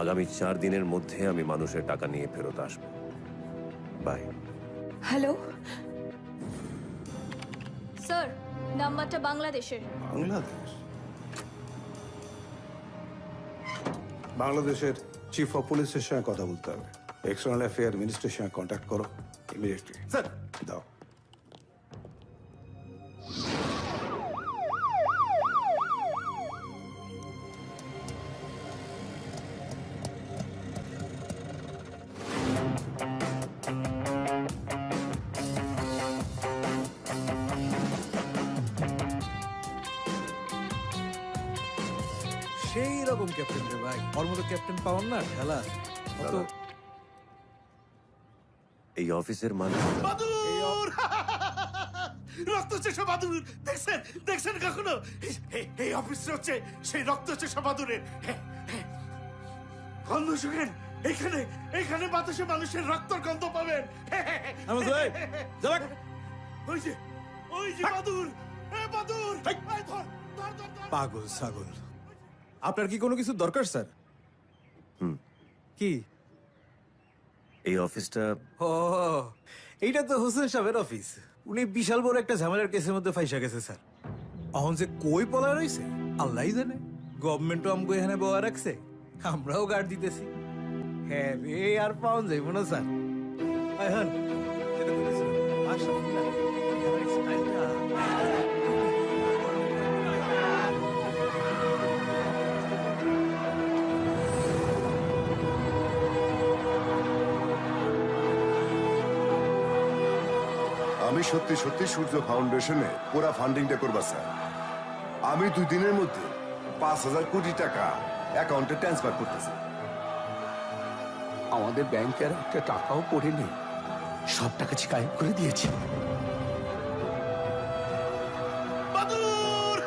আগামী 4 দিনের মধ্যে আমি মানুষের টাকা নিয়ে ফেরত আসবো। বাই। হ্যালো স্যার, নাম্বারটা বাংলাদেশের। বাংলাদেশ? বাংলাদেশের চিফ অফ পুলিশের সঙ্গে কথা বলতে হবে। এক্সটার্নাল অ্যাফেয়ার মিনিস্টারের সঙ্গে কন্ট্যাক্ট করো ইমিডিয়েটলি। স্যার দাও। সেই রকম ক্যাপ্টেন রে ভাই, ওর মতো ক্যাপ্টেন পাওয়ার না খেলা অত। এই অফিসের মানুষ বাদুর রক্ত চেষা বাদুর দেখছেন দেখছেন কখনো? এই অফিস হচ্ছে সেই রক্ত চেষা বাদুরের গন্ধ শুকেন। এখানে এখানে বাতাসে মানুষের রক্তর গন্ধ পাবেন। ওই যে ওই যে বাদুর, বাদুর ধর ধর ধর। পাগল ছাগল। আপনার কি কোনো কিছু দরকার স্যার? কি? এই অফিসটা? ও, এইটা তো হোসেন সাহেবের অফিস। উনি বিশাল বড় একটা ঝামেলার কেসের মধ্যে ফাইসা গেছে স্যার। এখন যে কই পলা রইছে আল্লাহই জানে। গভর্নমেন্টও আমগো এখানে বয়া রাখছে, আমরাও গার্ড দিতেছি। হ্যাঁ রে, আর পাওয়া যাইব না স্যার। হ্যাঁ এটা তো কিছু আসলে না, আমার স্টাইলটা। আমি সত্যি সত্যি সূর্য ফাউন্ডেশনে পুরা ফান্ডিংটা করবা স্যার। আমি 2 দিনের মধ্যে 5,000 কোটি টাকা অ্যাকাউন্টে ট্রান্সফার করতেছি। আমাদের ব্যাংকের একটা টাকাও পড়ে নেই, সব টাকা গায়েব করে দিয়েছি। বাদুর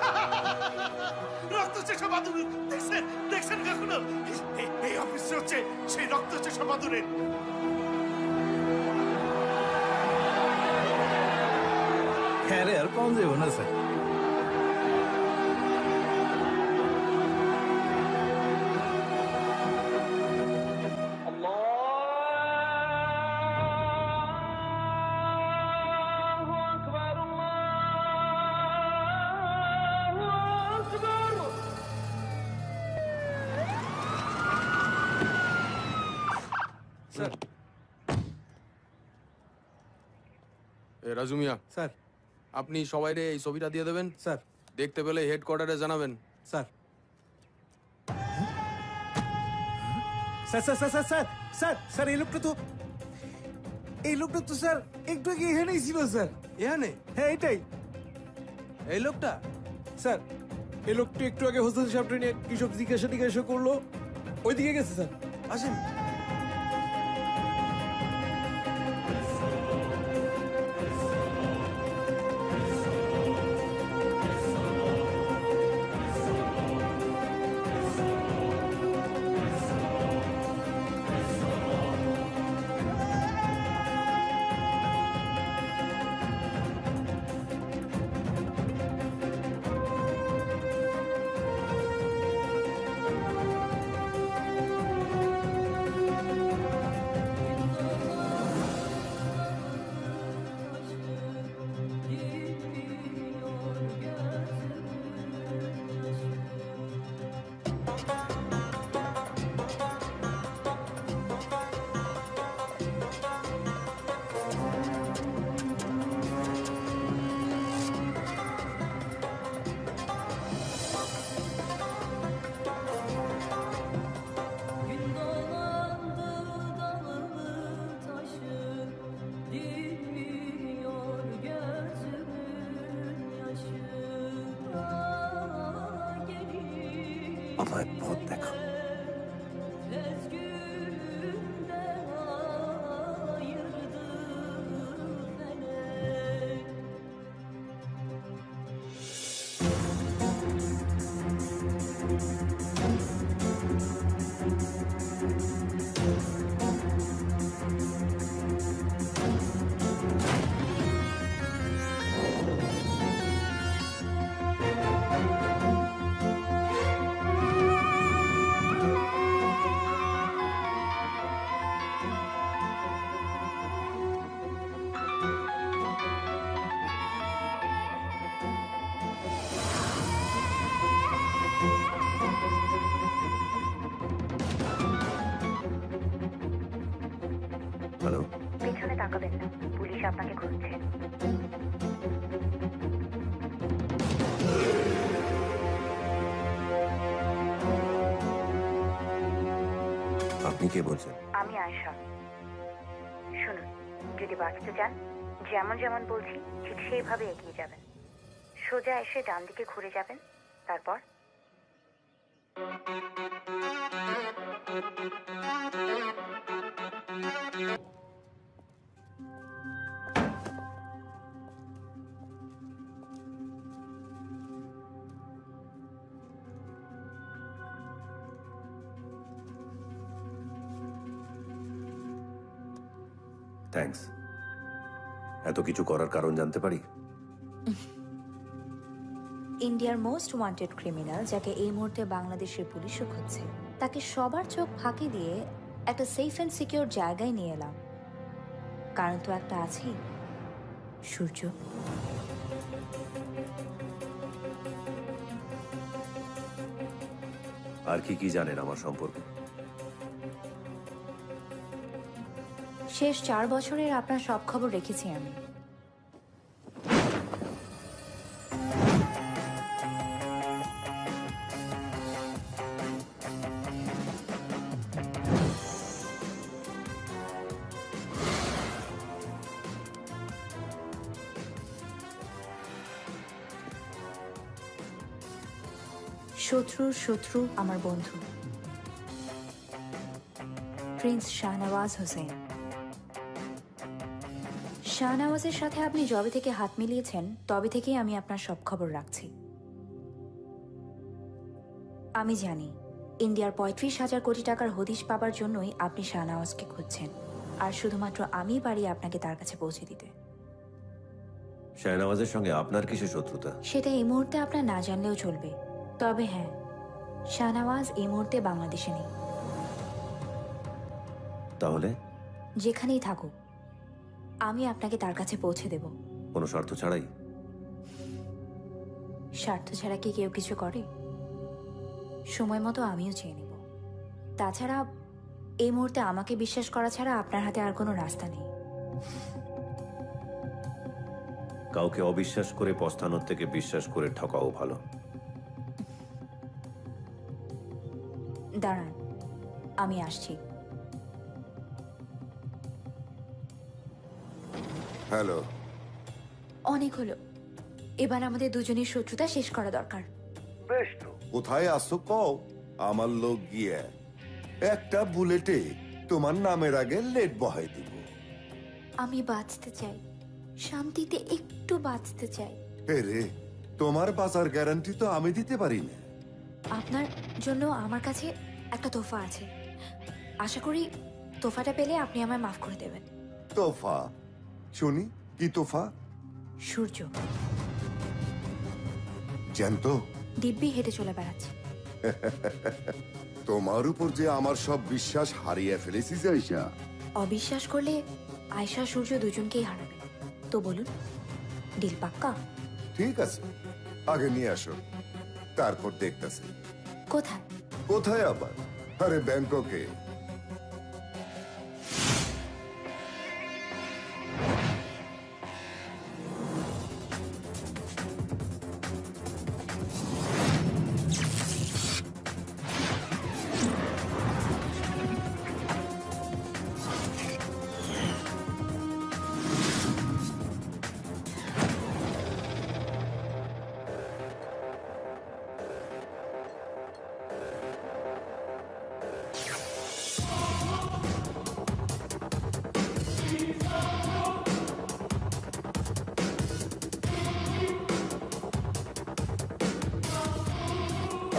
রক্ত চেষা বাদুর দেখছেন দেখছেন কখনো? এই অফিস হচ্ছে সেই রক্ত চেষা বাদুরের। হ্যাঁ রে, আর পাওয়া যাইব না স্যার। স্যার। রাজু মিয়া স্যার, আপনি সবাইরে এই ছবিটা দিয়ে দেবেন স্যার। দেখতে পেলে হেডকোয়ার্টারে জানাবেন sir. Sir sir sir sir sir sir sir এই লোকটা তো স্যার একটু আগে এখানেই ছিল স্যার। এখানে? হ্যাঁ এটাই এই লোকটা। স্যার এই লোকটা একটু আগে হোসেন সাহেবটা নিয়ে কি সব জিজ্ঞাসা করলো, ওইদিকে গেছে স্যার। আসেন। আমায় পথ দেখা। হ্যালো, পেছনে তাকাবেন না, পুলিশ আপনাকে খুঁজছে। আপনি কে বলছেন? আমি আয়শা। শুনুন, যদি বাঁচতে চান যেমন যেমন বলছি ঠিক সেইভাবে এগিয়ে যাবেন। সোজা এসে ডান দিকে ঘুরে যাবেন, তারপর থ্যাঙ্কস। এত কিছু করার কারণ জানতে পারি? ইন্ডিয়ার মোস্ট ওয়ান্টেড ক্রিমিনাল, যাকে এই মুহূর্তে বাংলাদেশের পুলিশও খুঁজছে, তাকে সবার চোখ ফাঁকি দিয়ে একটা সেফ অ্যান্ড সিকিউর জায়গায় নিয়ে এলাম। কারণ তো একটা আছেই, সূর্য। আর কি কি জানেন আমার সম্পর্কে? শেষ 4 বছরের আপনার সব খবর রেখেছি আমি। শত্রুর শত্রু আমার বন্ধু, প্রিন্স শাহনওয়াজ হোসেন। শাহনওয়াজের সাথে আপনি যবে থেকে হাত মিলিয়েছেন তবে থেকেই আমি আপনার সব খবর রাখছি। আমি জানি ইন্ডিয়ার 35,000 কোটি টাকার হদিশ পাবার জন্যই আপনি শাহনওয়াজকে খুঁজছেন, আর শুধুমাত্র আমিই পারি আপনাকে তার কাছে পৌঁছে দিতে। শাহনওয়াজের সঙ্গে আপনার কিসের শত্রুতা? সেটা এই মুহূর্তে আপনার না জানলেও চলবে। তবে হ্যাঁ, শাহনওয়াজ এই মুহূর্তে বাংলাদেশে নেই। তাহলে যেখানেই থাকুক আমি আপনাকে তার কাছে পৌঁছে দেব। কোনো শর্ত ছাড়াই? স্বার্থ ছাড়া কি কেউ কিছু করে? সময় মতো আমিও চেয়ে নেব। তাছাড়া এই মুহূর্তে আমাকে বিশ্বাস করা ছাড়া আপনার হাতে আর কোনো রাস্তা নেই। কাউকে অবিশ্বাস করে পস্তানোর থেকে বিশ্বাস করে ঠকাও ভালো। দাঁড়ান, আমি আসছি। হ্যালো। অনেক হলো, এবার আমাদের দুজনের শত্রুতা শেষ করা দরকার। বেশ তো, কোথায় আসো কও, আমার লোক গিয়ে একটা বুলেটে তোমার নামের আগে লেট বহাই দিব। আমি বাঁচতে চাই, শান্তিতে একটু বাঁচতে চাই। রে, তোমার বাঁচার গ্যারান্টি তো আমি দিতে পারি না। আপনার জন্য আমার কাছে একটা তোফা আছে। আশা করি তোফাটা পেলে আপনি আমায় মাফ করে দেবেন। তোফা? শুনি, কি তোফা? সূর্য জ্যান্ত দিব্যি হেঁটে চলে বেড়াচ্ছে। তোমার উপর যে আমার সব বিশ্বাস হারিয়ে ফেলেছিস আয়শা। অবিশ্বাস করলে আয়শা সূর্য দুজনকেই হারাবে। তো বলুন, ডিল পাক্কা? ঠিক আছে, আগে নিয়ে আসো, তারপর দেখতেছি। কোথায়? কোথায় আবার? আরে ব্যাংককে।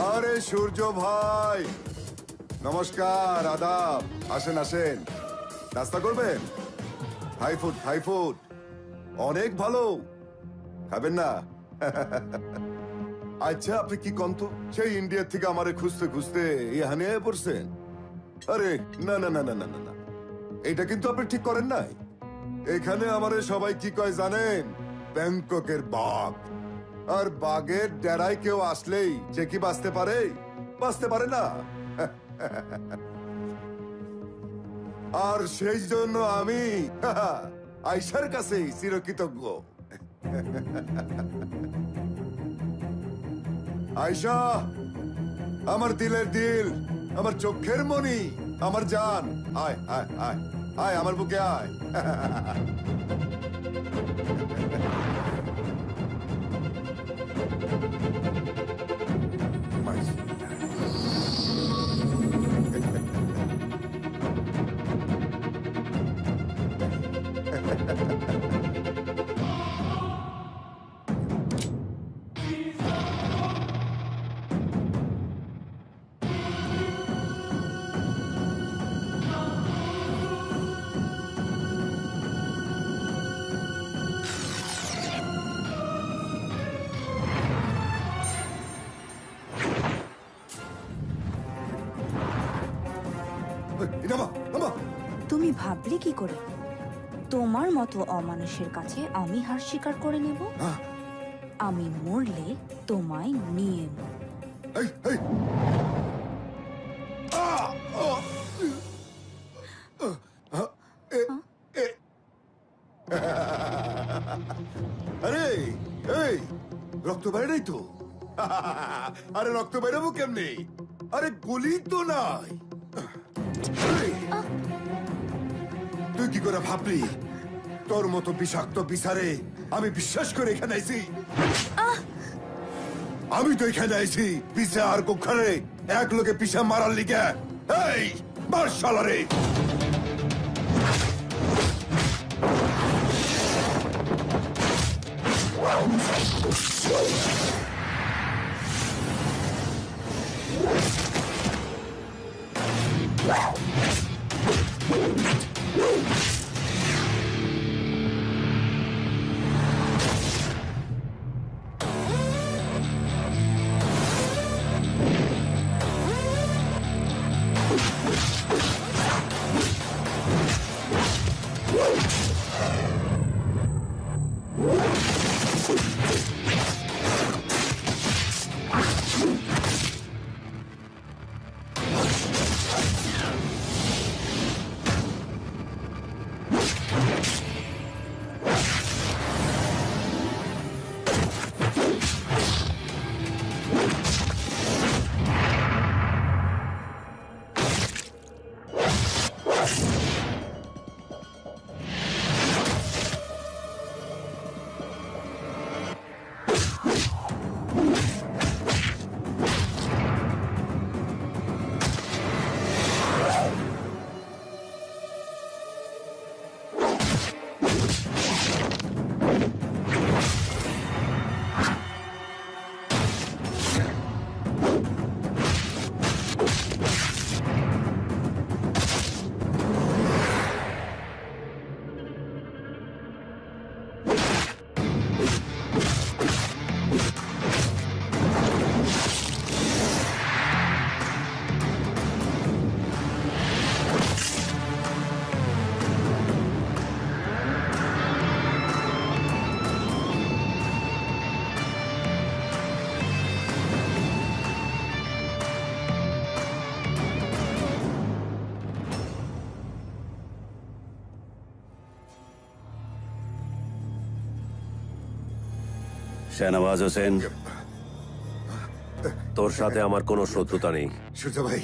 আরে সূর্য ভাই, নমস্কার, আদাব। আসেন আসেন, নাস্তা করবেন? থাই ফুড অনেক ভালো, খাবেন না? আচ্ছা, আপনি কি কন্ত সেই ইন্ডিয়া থেকে আমারে খুঁজতে খুঁজতে এখানে পড়ছেন? আরে না না না না না না না, এটা কিন্তু আপনি ঠিক করেন নাই। এখানে আমারে সবাই কি কয় জানেন? ব্যাংককের বাঘ। আর বাঘের ডেরায় কেউ আসলেই সে কি বাঁচতে পারে? বাঁচতে পারে না। আর সেই জন্য আমি আয়শার কাছেই চিরকৃতজ্ঞ। আয়শা, আমার দিলের দিল, আমার চোখের মনি, আমার জান, আয় আয় আয় আয় আমার বুকে আয়। তুমি ভাবলে কি করে তোমার মতো অমানুষের কাছে আমি হার স্বীকার করে নেব? আমি মরলে তোমায় নিয়ে নেব। আরে এই রক্ত বাইরে নাই তো? আরে রক্ত বাইরাবো কেমনে? আরে গুলি তো নাই। তুই কি করে ভাবলি তোর মতো বিষাক্ত বিচারে আমি বিশ্বাস করে এখানে আইছি? আমি তো এখানে আইছি পিছা আর কোখারে এক লোকে পিছা মারার লিগে। এই মার শালারে! শাহনওয়াজ হোসেন, তোর সাথে আমার কোনো শত্রুতা নেই। সূর্য ভাই,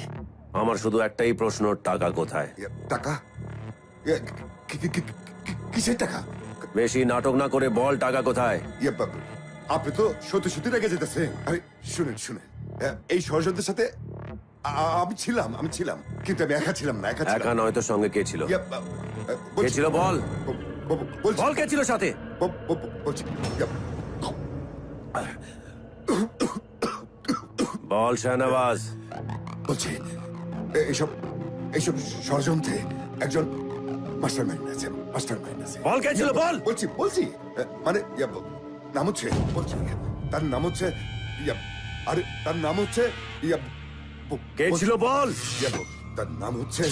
আমার শুধু একটাই প্রশ্ন, টাকা কোথায়? টাকা? কিসের টাকা? বেশি নাটক না করে বল, টাকা কোথায়? আপনি তো সত্যি সত্যি রেগে যেতেছেন। আরে শুনেন শুনেন, এই ষড়যন্ত্রের সাথে আমি ছিলাম কিন্তু আমি একা ছিলাম না। একা নয় তো, সঙ্গে কে ছিল? কে ছিল বল? বল কে ছিল সাথে? বল শাহনওয়াজ। বলছি এইসব এইসব ষড়যন্ত্রে একজন মাস্টারমাইন্ড আছে, মাস্টারমাইন্ড আছে। বল কে ছিল, বল। বলছি মানে নাম হচ্ছে, বলছি তার নাম হচ্ছে আরে তার নাম হচ্ছে কে ছিল বল। তার নাম হচ্ছে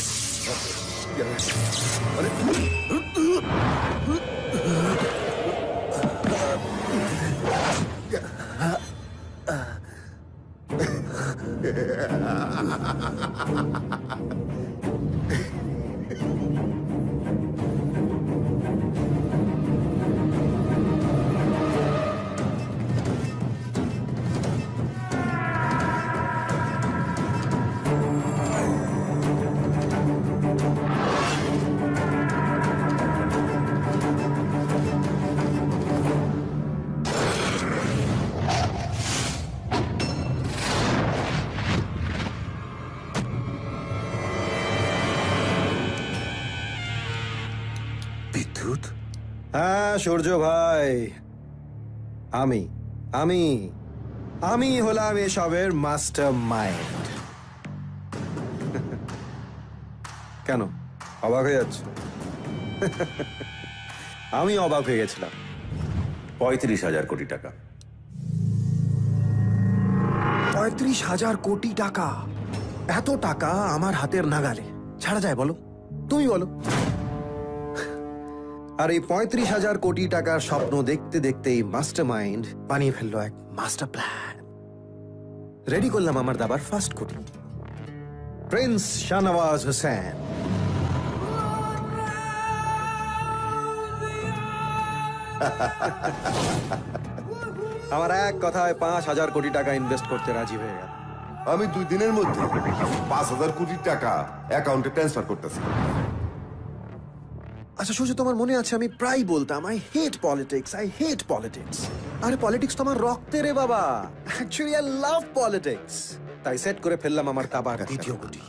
বিদ্যুৎ। হ্যাঁ সূর্য ভাই, আমি আমি আমি হলাম এসবের মাস্টার মাইন্ড। কেন অবাক হয়ে যাচ্ছে? আমি অবাক হয়ে গেছিলাম। 35,000 কোটি টাকা। 35,000 কোটি টাকা? এত টাকা আমার হাতের নাগালে ছাড়া যায় বলো? তুমি বলো। আর এই 35,000 কোটি টাকার স্বপ্ন দেখতে দেখতেই মাস্টার মাইন্ড বানিয়ে ফেললো এক মাস্টার প্ল্যান। রেডি করলাম আমার দাবার ফার্স্ট কোটি, প্রিন্স শাহনওয়াজ হোসেন। আমার এক কথায় 5,000 কোটি টাকা ইনভেস্ট করতে রাজি হয়ে গেল। আমি 2 দিনের মধ্যে 5,000 কোটি টাকা অ্যাকাউন্টে ট্রান্সফার করতেছি। আচ্ছা সূর্য, তোমার মনে আছে আমি প্রায় বলতাম I hate politics, I hate politics. আরে পলিটিক্স তো আমার রক্তে রে বাবা। Actually I love politics. তাই সেট করে ফেললাম আমার দাবার দ্বিতীয় কোটি।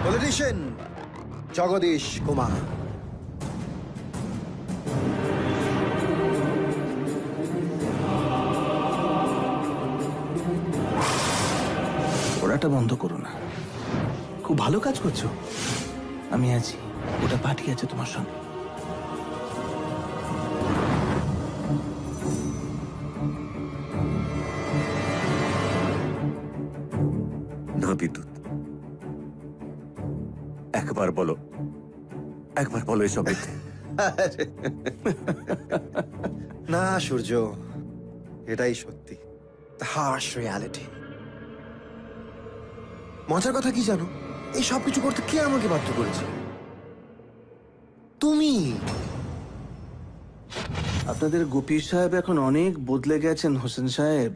পলিটিশিয়ান জগদীশ কুমার। ওরাটা বন্ধ করো না, খুব ভালো কাজ করছো। আমি আছি, ওটা পার্টি আছে তোমার সঙ্গে। না বিদ্যুৎ, একবার বলো, একবার বলো এসব মিথ্যে। না সূর্য, এটাই সত্যি, দ্য হার্শ রিয়ালিটি। মজার কথা কি জানো, এই সব কিছু করতে কে আমাকে বাধ্য করেছে? তুমি। আপনাদের গোপী সাহেব এখন অনেক বদলে গেছেন হোসেন সাহেব।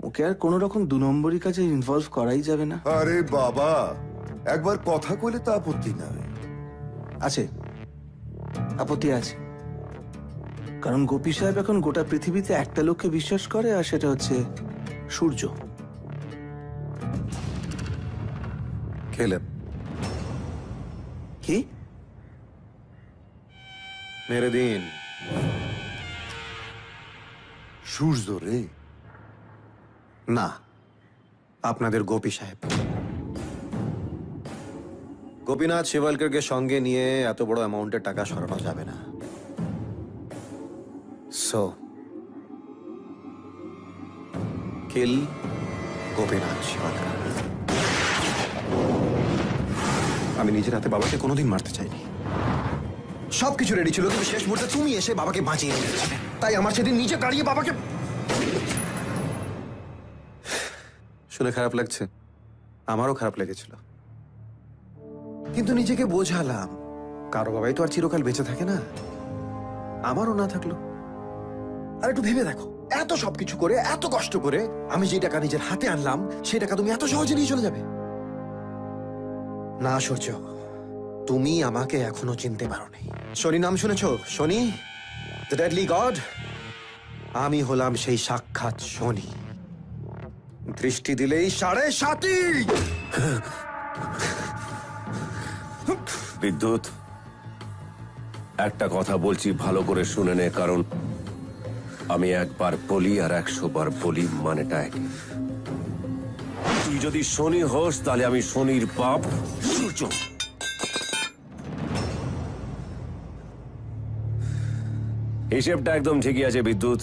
ওকে আর কোন রকম 2 নম্বরী কাজে ইনভলভ করাই যাবে না। আরে বাবা, একবার কথা কইলে তো আপত্তি নাই। আছে, আপত্তি আছে। কারণ গোপী সাহেব এখন গোটা পৃথিবীতে একটা লোককে বিশ্বাস করে, আর সেটা হচ্ছে সূর্য। খেলেন কি? মেরে দিন। সূর্য রে? না, আপনাদের গোপী সাহেব। গোপীনাথ শিবলকরকে সঙ্গে নিয়ে এত বড় অ্যামাউন্টের টাকা সরানো যাবে না। সো কিল গোপীনাথ শিবলকর। আমি নিজের হাতে বাবাকে কোনোদিন মারতে চাইনি। সবকিছু রেডি ছিল, কিন্তু শেষ মুহূর্তে তুমি এসে বাবাকে বাঁচিয়ে নিয়েছিলে। তাই আমার সেদিন নিজে দাঁড়িয়ে বাবাকে। শুনে খারাপ লাগছে, আমারও খারাপ লেগেছিল, কিন্তু নিজেকে বোঝালাম কারো বাবাই তো আর চিরকাল বেঁচে থাকে না, আমারও না থাকলো। আর একটু ভেবে দেখো, এত সবকিছু করে, এত কষ্ট করে আমি যে টাকা নিজের হাতে আনলাম, সেই টাকা তুমি এত সহজে নিয়ে চলে যাবে? না সূর্য, তুমি আমাকে এখনো চিনতে পারোনি। শনি নাম শুনেছো? শনি, দ্য ডেডলি গড। আমি হলাম সেই সাক্ষাৎ শনি। দৃষ্টি দিলেই 7.5। বিদ্যুৎ, একটা কথা বলছি, ভালো করে শুনে নে, কারণ আমি একবার বলি আর 100 বার বলি, মানেটা একই। তুই যদি শনি হোস তাহলে আমি শনির বাপ সূর্য। হিসেবটা একদম ঠিকই আছে বিদ্যুৎ।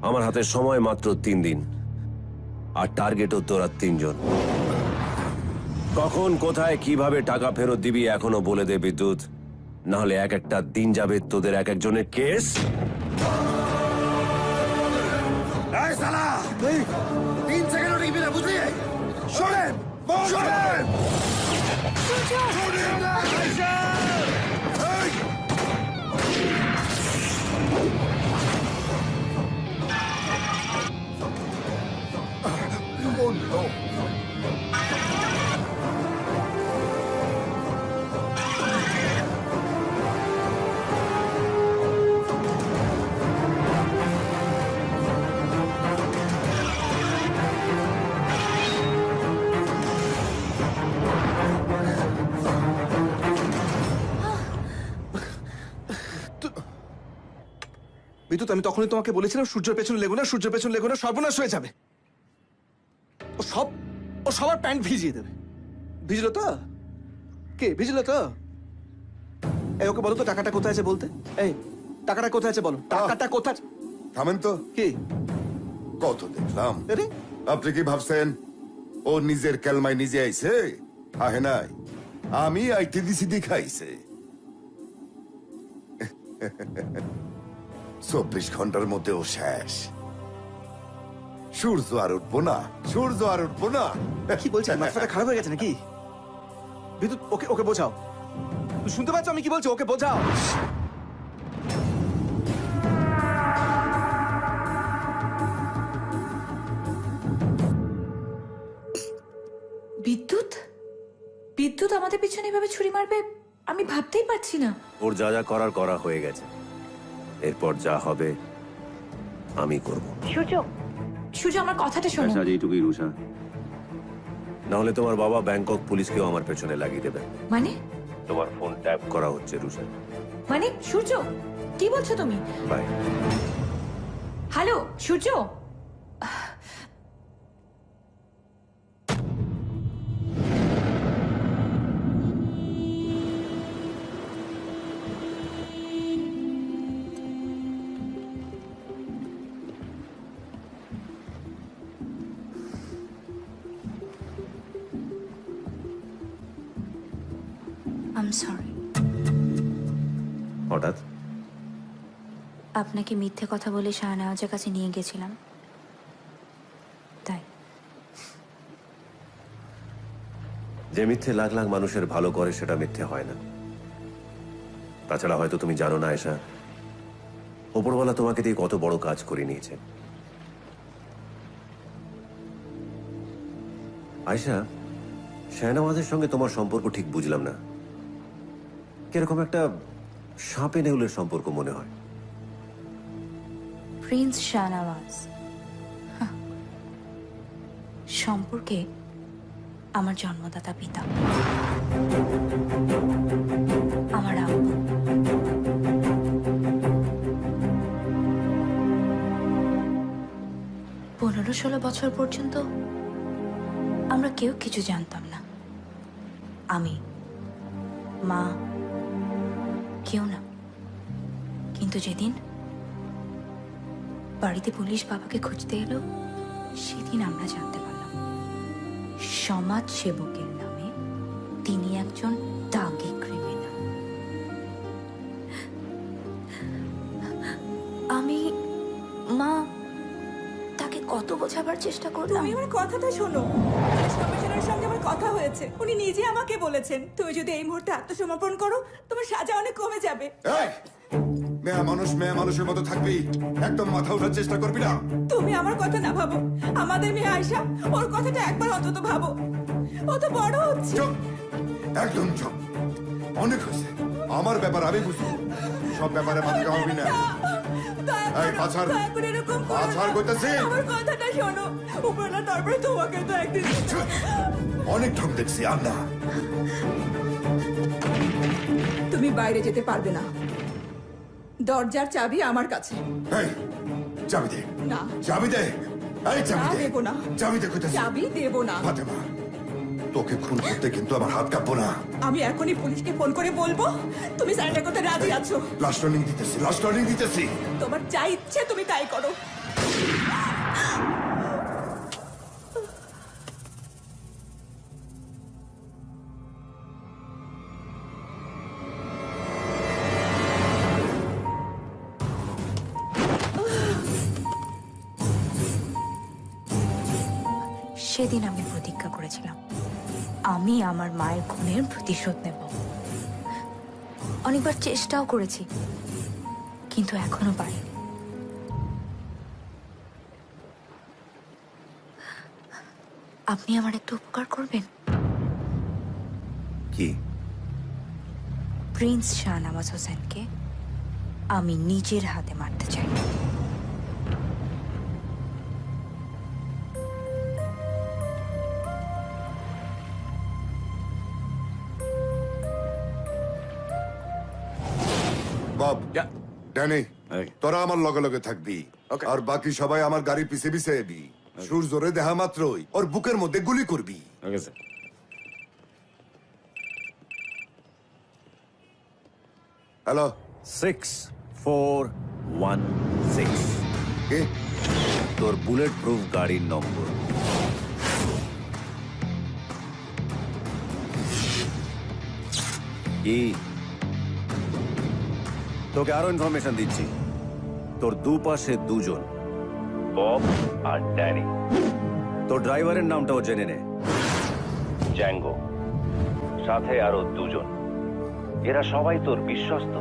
আমার হাতে সময় মাত্র 3 দিন, আর টার্গেটও তোরা 3 জন। কখন কোথায় কিভাবে টাকা ফেরত দিবি এখনো বলে দে বিদ্যুৎ, না হলে এক একটা দিন যাবে তোদের এক একজনের কেস। এই শালা! 3 সেকেন্ডও টিকবি না, বুঝলি? শোনেন! শোনেন! শোনেন না, আয়েশা! এই! Oh no! বিদ্যুৎ, আমি তখনই তোমাকে বলেছিলাম সূর্যের পেছনে লেগো না, সূর্যের পেছনে লেগো না, সর্বনাশ হয়ে যাবে। ও সবার প্যান্ট ভিজিয়ে দেবে। ভিজলো তো? কে ভিজলো তো? এই ওকে বলো তো টাকাটা কোথায় আছে বলতে। এই টাকাটা কোথায় আছে বলো, টাকাটা কোথায়? থামেন তো। কি কত দেখলাম। আপনি কি ভাবছেন ও নিজের কেলমায় নিজে আইছে? আহে নাই, আমি আইতে দিছি দেখাইছে। 24 ঘন্টার মধ্যে ও শেষ। সূর্য আর উঠবো না, সূর্য আর উঠবো না। কি বলছেন? মাথাটা খারাপ হয়ে গেছে নাকি? বিদ্যুৎ, ওকে বোঝাও। তুই শুনতে পাচ্ছ আমি কি বলছি? ওকে বোঝাও। বিদ্যুৎ বিদ্যুৎ আমাদের পিছনে এভাবে ছুরি মারবে আমি ভাবতেই পারছি না। ওর যা যা করার করা হয়ে গেছে, এরপর যা হবে আমি করব। সূর্য সূর্য আমার কথাটা শোনো। আজ এইটুকুই রুষা, না হলে তোমার বাবা ব্যাংকক পুলিশকেও আমার পেছনে লাগিয়ে দেবে। মানে? তোমার ফোন ট্যাপ করা হচ্ছে রুষা। মানে সূর্য কি বলছো তুমি? Bye. Hello Surya, I'm sorry. হঠাৎ আপনাকে মিথ্যে কথা বলে শাহনাওয়াজের কাছে নিয়ে গেছিলাম, তাই। যে মিথ্যে লাখ লাখ মানুষের ভালো করে সেটা মিথ্যে হয় না। তাছাড়া হয়তো তুমি জানো না আয়েশা, ওপরওয়ালা তোমাকে দিয়ে কত বড় কাজ করে নিয়েছে। আয়েশা, শাহনাওয়াজের সঙ্গে তোমার সম্পর্ক ঠিক বুঝলাম না। কিরকম একটা সাপে নেউলের সম্পর্ক মনে হয়। প্রিন্স শাহনাওয়াজ সম্পর্কে আমার জন্মদাতা পিতা, আমার আব্বু। পনেরো 16 বছর পর্যন্ত আমরা কেউ কিছু জানতাম না। আমি, মা, কেউ না। কিন্তু যেদিন বাড়িতে পুলিশ বাবাকে খুঁজতে এলো, সেদিন আমরা জানতে পারলাম সমাজ সেবকের নামে তিনি একজন দাগী ক্রিমিনাল। আমি, মা, তাকে কত বোঝাবার চেষ্টা করলাম। তুমি আমার কথাটা শোনো। পুলিশ কমিশনারের সঙ্গে আমার কথা হয়েছে, উনি নিজে আমাকে বলেছেন তুমি যদি এই মুহূর্তে আত্মসমর্পণ করো তোমার সাজা অনেক কমে যাবে। মেয়ে মানুষের মতো থাকবি, একদম মাথা ওঠার চেষ্টা করবি না। তুমি আমার কথা না ভাবো, আমাদের মেয়ে আয়শা, ওর কথাটা একবার অন্তত ভাবো। ও তো বড় হচ্ছে। একদম চুপ, অনেক হয়েছে। আমার ব্যাপার আমি বুঝবো, সব ব্যাপারে মাথা কামাবি না। এই পাছার করতেছি। আমার কথাটা শোনো, উপরওয়ালা দরবারে তোমাকে তো একদিন। অনেক ঢং দেখছি, আর না। তুমি বাইরে যেতে পারবে না, দরজার চাবি আমার কাছে। চাবি দে, না চাবি দে। এই চাবি না, দে। দেবো না। চাবি দে কোথায়? চাবি দেবো না। ফাতেমা, তোকে খুন করতে কিন্তু আমার হাত কাঁপবো না। আমি এখনই পুলিশকে ফোন করে বলবো তুমি সারেন্ডার করতে রাজি আছো। লাস্ট ওয়ার্নিং দিতেছি, লাস্ট ওয়ার্নিং দিতেছি। তোমার যা ইচ্ছে তুমি তাই করো। সেদিন আমি প্রতিজ্ঞা করেছিলাম আমি আমার মায়ের খুনের প্রতিশোধ নেব। অনেকবার চেষ্টাও করেছি, কিন্তু এখনো পারিনি। আপনি আমার একটু উপকার করবেন? কি? প্রিন্স শাহনওয়াজ হোসেনকে আমি নিজের হাতে মারতে চাই। বব, ড্যানি, তোরা আমার লগে লগে থাকবি, আর বাকি সবাই আমার গাড়ি পিছে পিছে এবি। সূর্যরে দেখা মাত্রই ওর বুকের মধ্যে গুলি করবি। হ্যালো, 6416 কে? তোর বুলেট প্রুফ গাড়ির নম্বর। কি? তোকে আরো ইনফরমেশন দিচ্ছি। তোর দুপাশে দুজন, বব আর ড্যানি। তোর ড্রাইভারের নামটাও জেনে নে, জ্যাঙ্গো। সাথে আরো দুজন, এরা সবাই তোর বিশ্বস্ত।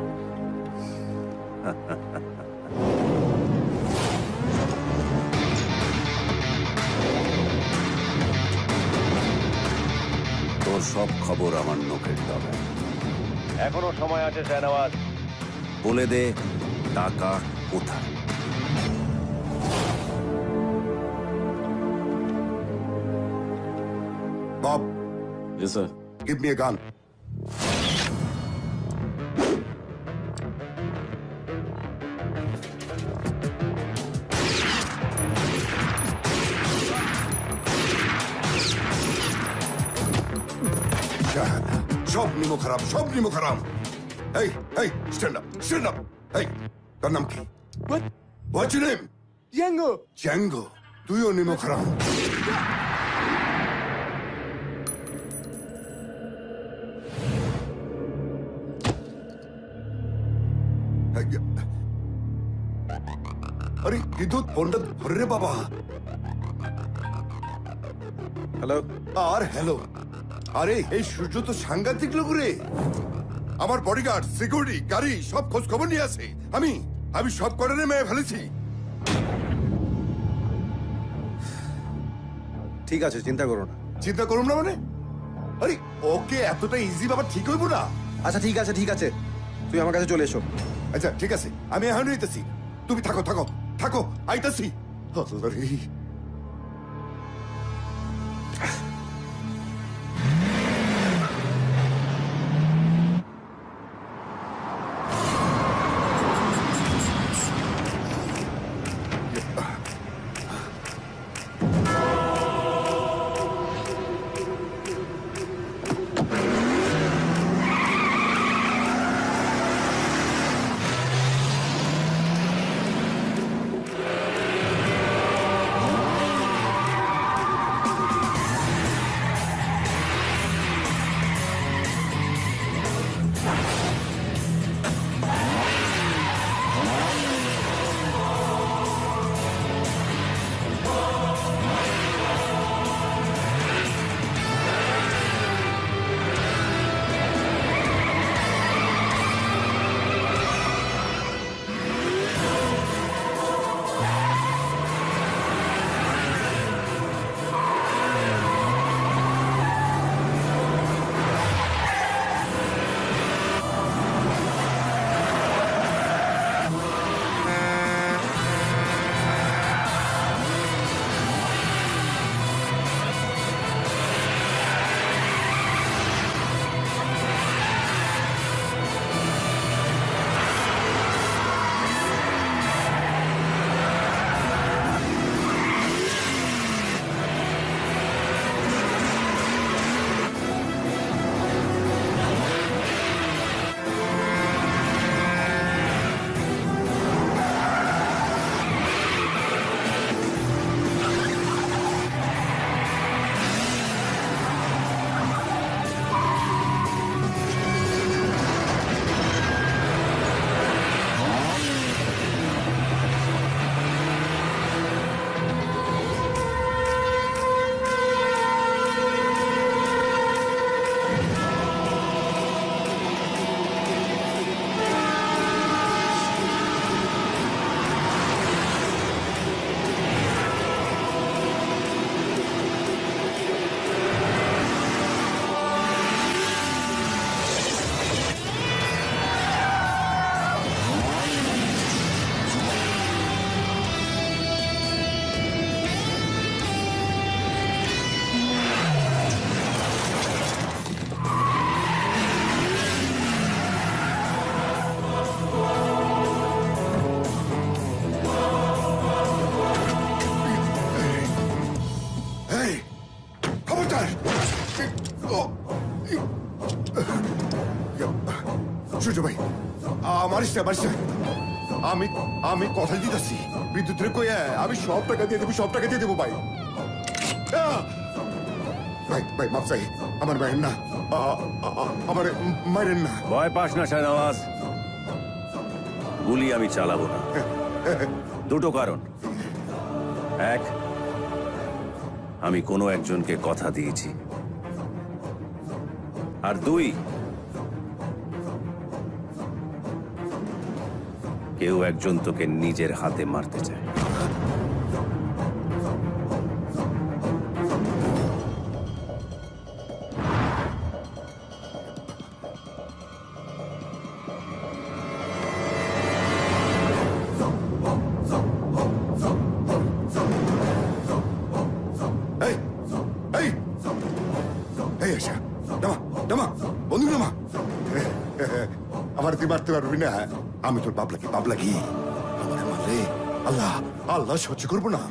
তোর সব খবর আমার নখের ডগায়। এখনো সময় আছে শাহনওয়াজ, বলে দে টাকা কোথায়। Bob, Yes, sir. give me a gun. সব নিমো খারাপ, সব নিমো খারাপ। এই, এই, stand up, stand up. এই, তোর নাম কি? What? What's your name? Django. Django. তুইও নিমো খারাপ। আরে বিদ্যুৎ ফোনটা ধরে রে বাবা। হ্যালো। আর হ্যালো। আরে এই সূর্য তো সাংঘাতিক লোক রে। আমার বডিগার্ড, সিকিউরিটি, গাড়ি সব খোঁজ খবর নিয়ে আসে। আমি সব কটারে মেরে ফেলেছি। ঠিক আছে, চিন্তা করো না। চিন্তা করুন না মানে? আরে ওকে এতটা ইজি বাবা ঠিক হইব না। আচ্ছা ঠিক আছে, ঠিক আছে, তুই আমার কাছে চলে এসো। আচ্ছা ঠিক আছে, আমি এখন আইতেছি। তুমি থাকো থাকো থাকো, আইতাছি। আরে সূর্য ভাই মারিস না মারিস না আমি আমি কথা দিতেছি বিদ্যুতের কইয়া আমি সব টাকা দিয়ে দেবো, সব টাকা দিয়ে দেবো ভাই। ভাই ভাই মাফ চাই, আমার মায়ের না, আমার মায়ের না। ভয় পাস না শাহনওয়াজ, গুলি আমি চালাবো না। দুটো কারণ, এক, আমি কোনো একজনকে কথা দিয়েছি, আর দুই, কেউ একজন তোকে নিজের হাতে মারতে চায়। আমার তুই মারতে পারবি না, আমি তোর বাবলা কি আমার মারলে আল্লাহ আল্লাহ সহ্য করবো না।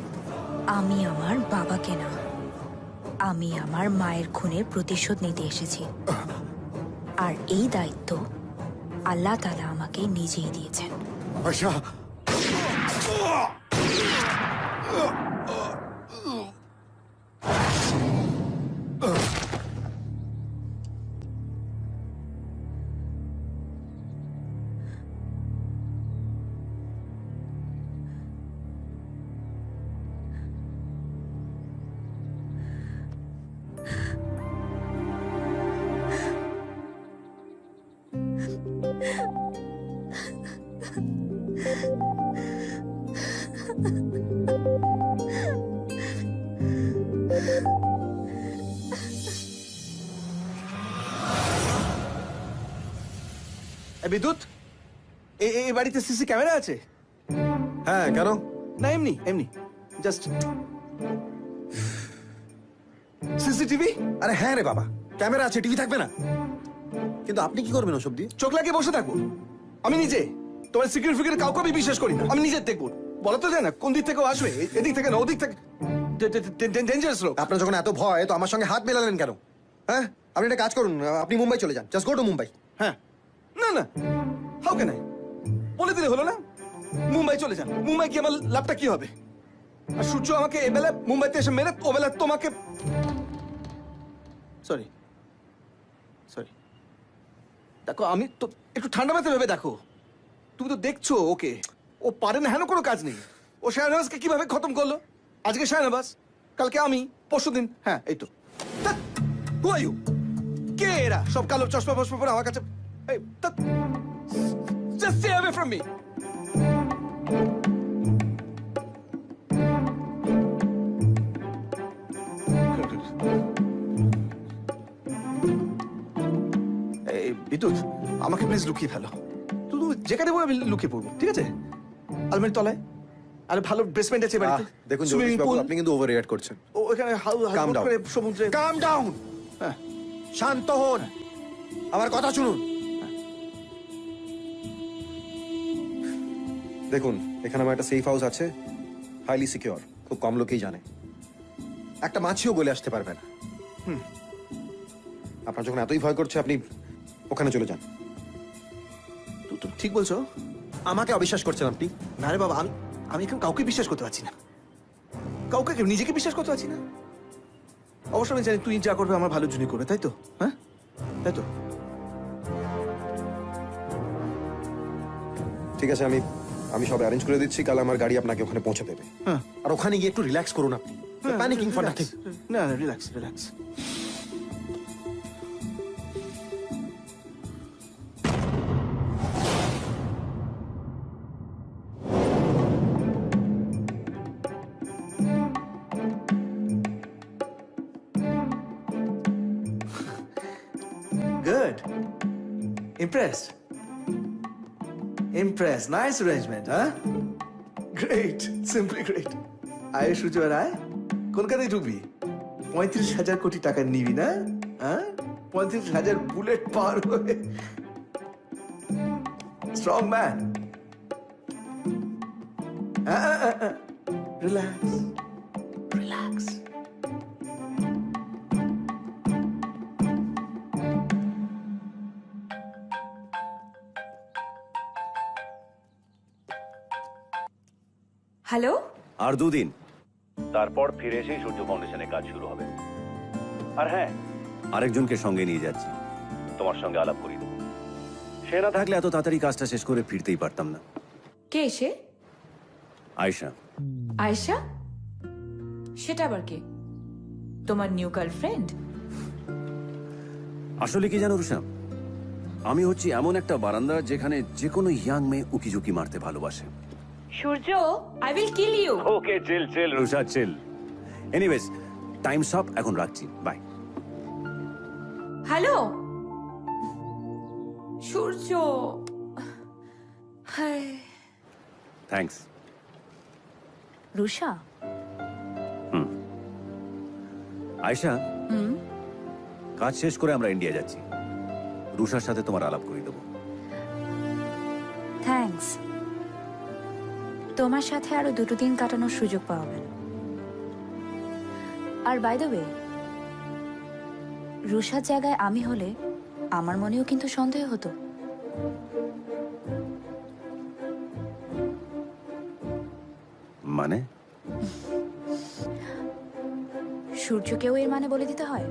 আমি আমার বাবাকে না, আমি আমার মায়ের খুনের প্রতিশোধ নিতে এসেছি, আর এই দায়িত্ব আল্লাহ তাআলা আমাকে নিজেই দিয়েছেন। আয়শা, বিদ্যুৎ, এই বাড়িতে সিসি ক্যামেরা আছে? হ্যাঁ, কেন? না এমনি এমনি জাস্ট সিসিটিভি। আরে হ্যাঁ রে বাবা, ক্যামেরা আছে, টিভি থাকবে না? কিন্তু আপনি কি করবেন ওসব দিয়ে? চোখ লাগিয়ে বসে থাকবো? আমি নিজে তোমার সিকিউরিটি ফিকিউরিটি কাউকে আমি বিশ্বাস করি না, আমি নিজের দেখবো। বলা তো যায় না কোন দিক থেকে আসবে, এদিক থেকে না ওদিক থেকে। ডেঞ্জারাস লোক। আপনার যখন এত ভয় তো আমার সঙ্গে হাত মেলালেন কেন? হ্যাঁ, আপনি একটা কাজ করুন, আপনি মুম্বাই চলে যান, জাস্ট গো টু মুম্বাই। হ্যাঁ, না না, হাউ ক্যান আই? বলে দিলে হলো না, মুম্বাই চলে যান। মুম্বাই কি আমার লাভটা কি হবে? আর সূর্য আমাকে এবেলা মুম্বাইতে এসে মেরে ওবেলা তোমাকে সরি সরি। দেখো, আমি তো একটু ঠান্ডা মাথায় ভেবে দেখো, তুমি তো দেখছো ওকে, ও পারে না, হেন কোনো কাজ নেই। ও শাহনওয়াজকে কিভাবে খতম করলো? আজকে শাহনওয়াজ, কালকে আমি, পরশুদিন হ্যাঁ এই তো। হু আর ইউ? কে এরা সব কালো চশমা ফশমা পরে আমার কাছে? Just stay away from me. এই বিদ্যুৎ, আমাকে প্লিজ লুকিয়ে ফেলো। তুমি যেখানে বলে আমি লুকিয়ে পড়বো, ঠিক আছে? আলমারির তলায়। আরে ভালো বেসমেন্ট আছে বাড়িতে। দেখুন সুইমিং জ্যোতিষবাবু, পুল। আপনি কিন্তু ওভার রিঅ্যাক্ট করছেন। ও এখানে Calm down. সমুদ্রে। কাম ডাউন, শান্ত হন, আমার কথা শুনুন। দেখুন, এখানে আমার একটা সেফ হাউস আছে, হাইলি সিকিউর, খুব কম লোকেই জানে। একটা মাছিও বলে আসতে পারবে না। আপনার যখন এতই ভয় করছে, আপনি ওখানে চলে যান। তুমি ঠিক বলছো? আমাকে অবিশ্বাস করছেন আপনি? না রে বাবা, আমি এখন কাউকে বিশ্বাস করতে পারছি না, কাউকে নিজেকে বিশ্বাস করতে পারছি না। অবশ্য আমি জানি তুই যা করবে আমার ভালোর জন্যই করবে, তাই তো? হ্যাঁ, তাই তো? ঠিক আছে, আমি সব অ্যারেঞ্জ করে দিচ্ছি, কাল আমার গাড়ি আপনাকে ওখানে পৌঁছে দেবে। হ্যাঁ, আর ওখানে গিয়ে একটু রিল্যাক্স করুন আপনি, প্যানিকিং ফর নাথিং। না না, relax relax. Good. Impressed? Impressed. Nice arrangement, huh? Great. Simply great. আয় সূর্য, আয়। কলকাতায় ঢুকবি, 35,000 কোটি টাকা নিবি না? হ্যাঁ, 35,000 বুলেট পার হয়ে। Strong man. Relax relax. Hello আর 2 দিন তারপর ফিরে এসেই সূর্য ফাউন্ডেশনে কাজ শুরু হবে। আর হ্যাঁ, আরেকজনকে সঙ্গে নিয়ে যাচ্ছি, তোমার সঙ্গে আলাপ করি দেবো। সে না থাকলে এত তাড়াতাড়ি কাজটা শেষ করে ফিরতেই পারতাম না। কে এসে? আয়শা। আয়েশা? সেটা আবার কে? তোমার নিউ গার্লফ্রেন্ড? আসলে কি জানো রুষা, আমি হচ্ছি এমন একটা বারান্দা যেখানে যে কোনো ইয়াং মেয়ে উকিঝুঁকি মারতে ভালোবাসে। Surya, I will kill you. Okay, chill chill Rusha, chill. Anyways, time's up, এখন রাখছি, bye. Hello Surya. Hi. Thanks. Rusha. Ayesha, হুম। কাজ শেষ করে আমরা ইন্ডিয়া যাচ্ছি। রুষার সাথে তোমার আলাপ করে দেবো। থ্যাঙ্কস। তোমার সাথে আরো 2 দিন কাটানোর সুযোগ পাবেন। আর বাই দ্য ওয়ে, রুষার জায়গায় আমি হলে আমার মনেও কিন্তু সন্দেহ হতো। মানে? সূর্যকেও এর মানে বলে দিতে হয়?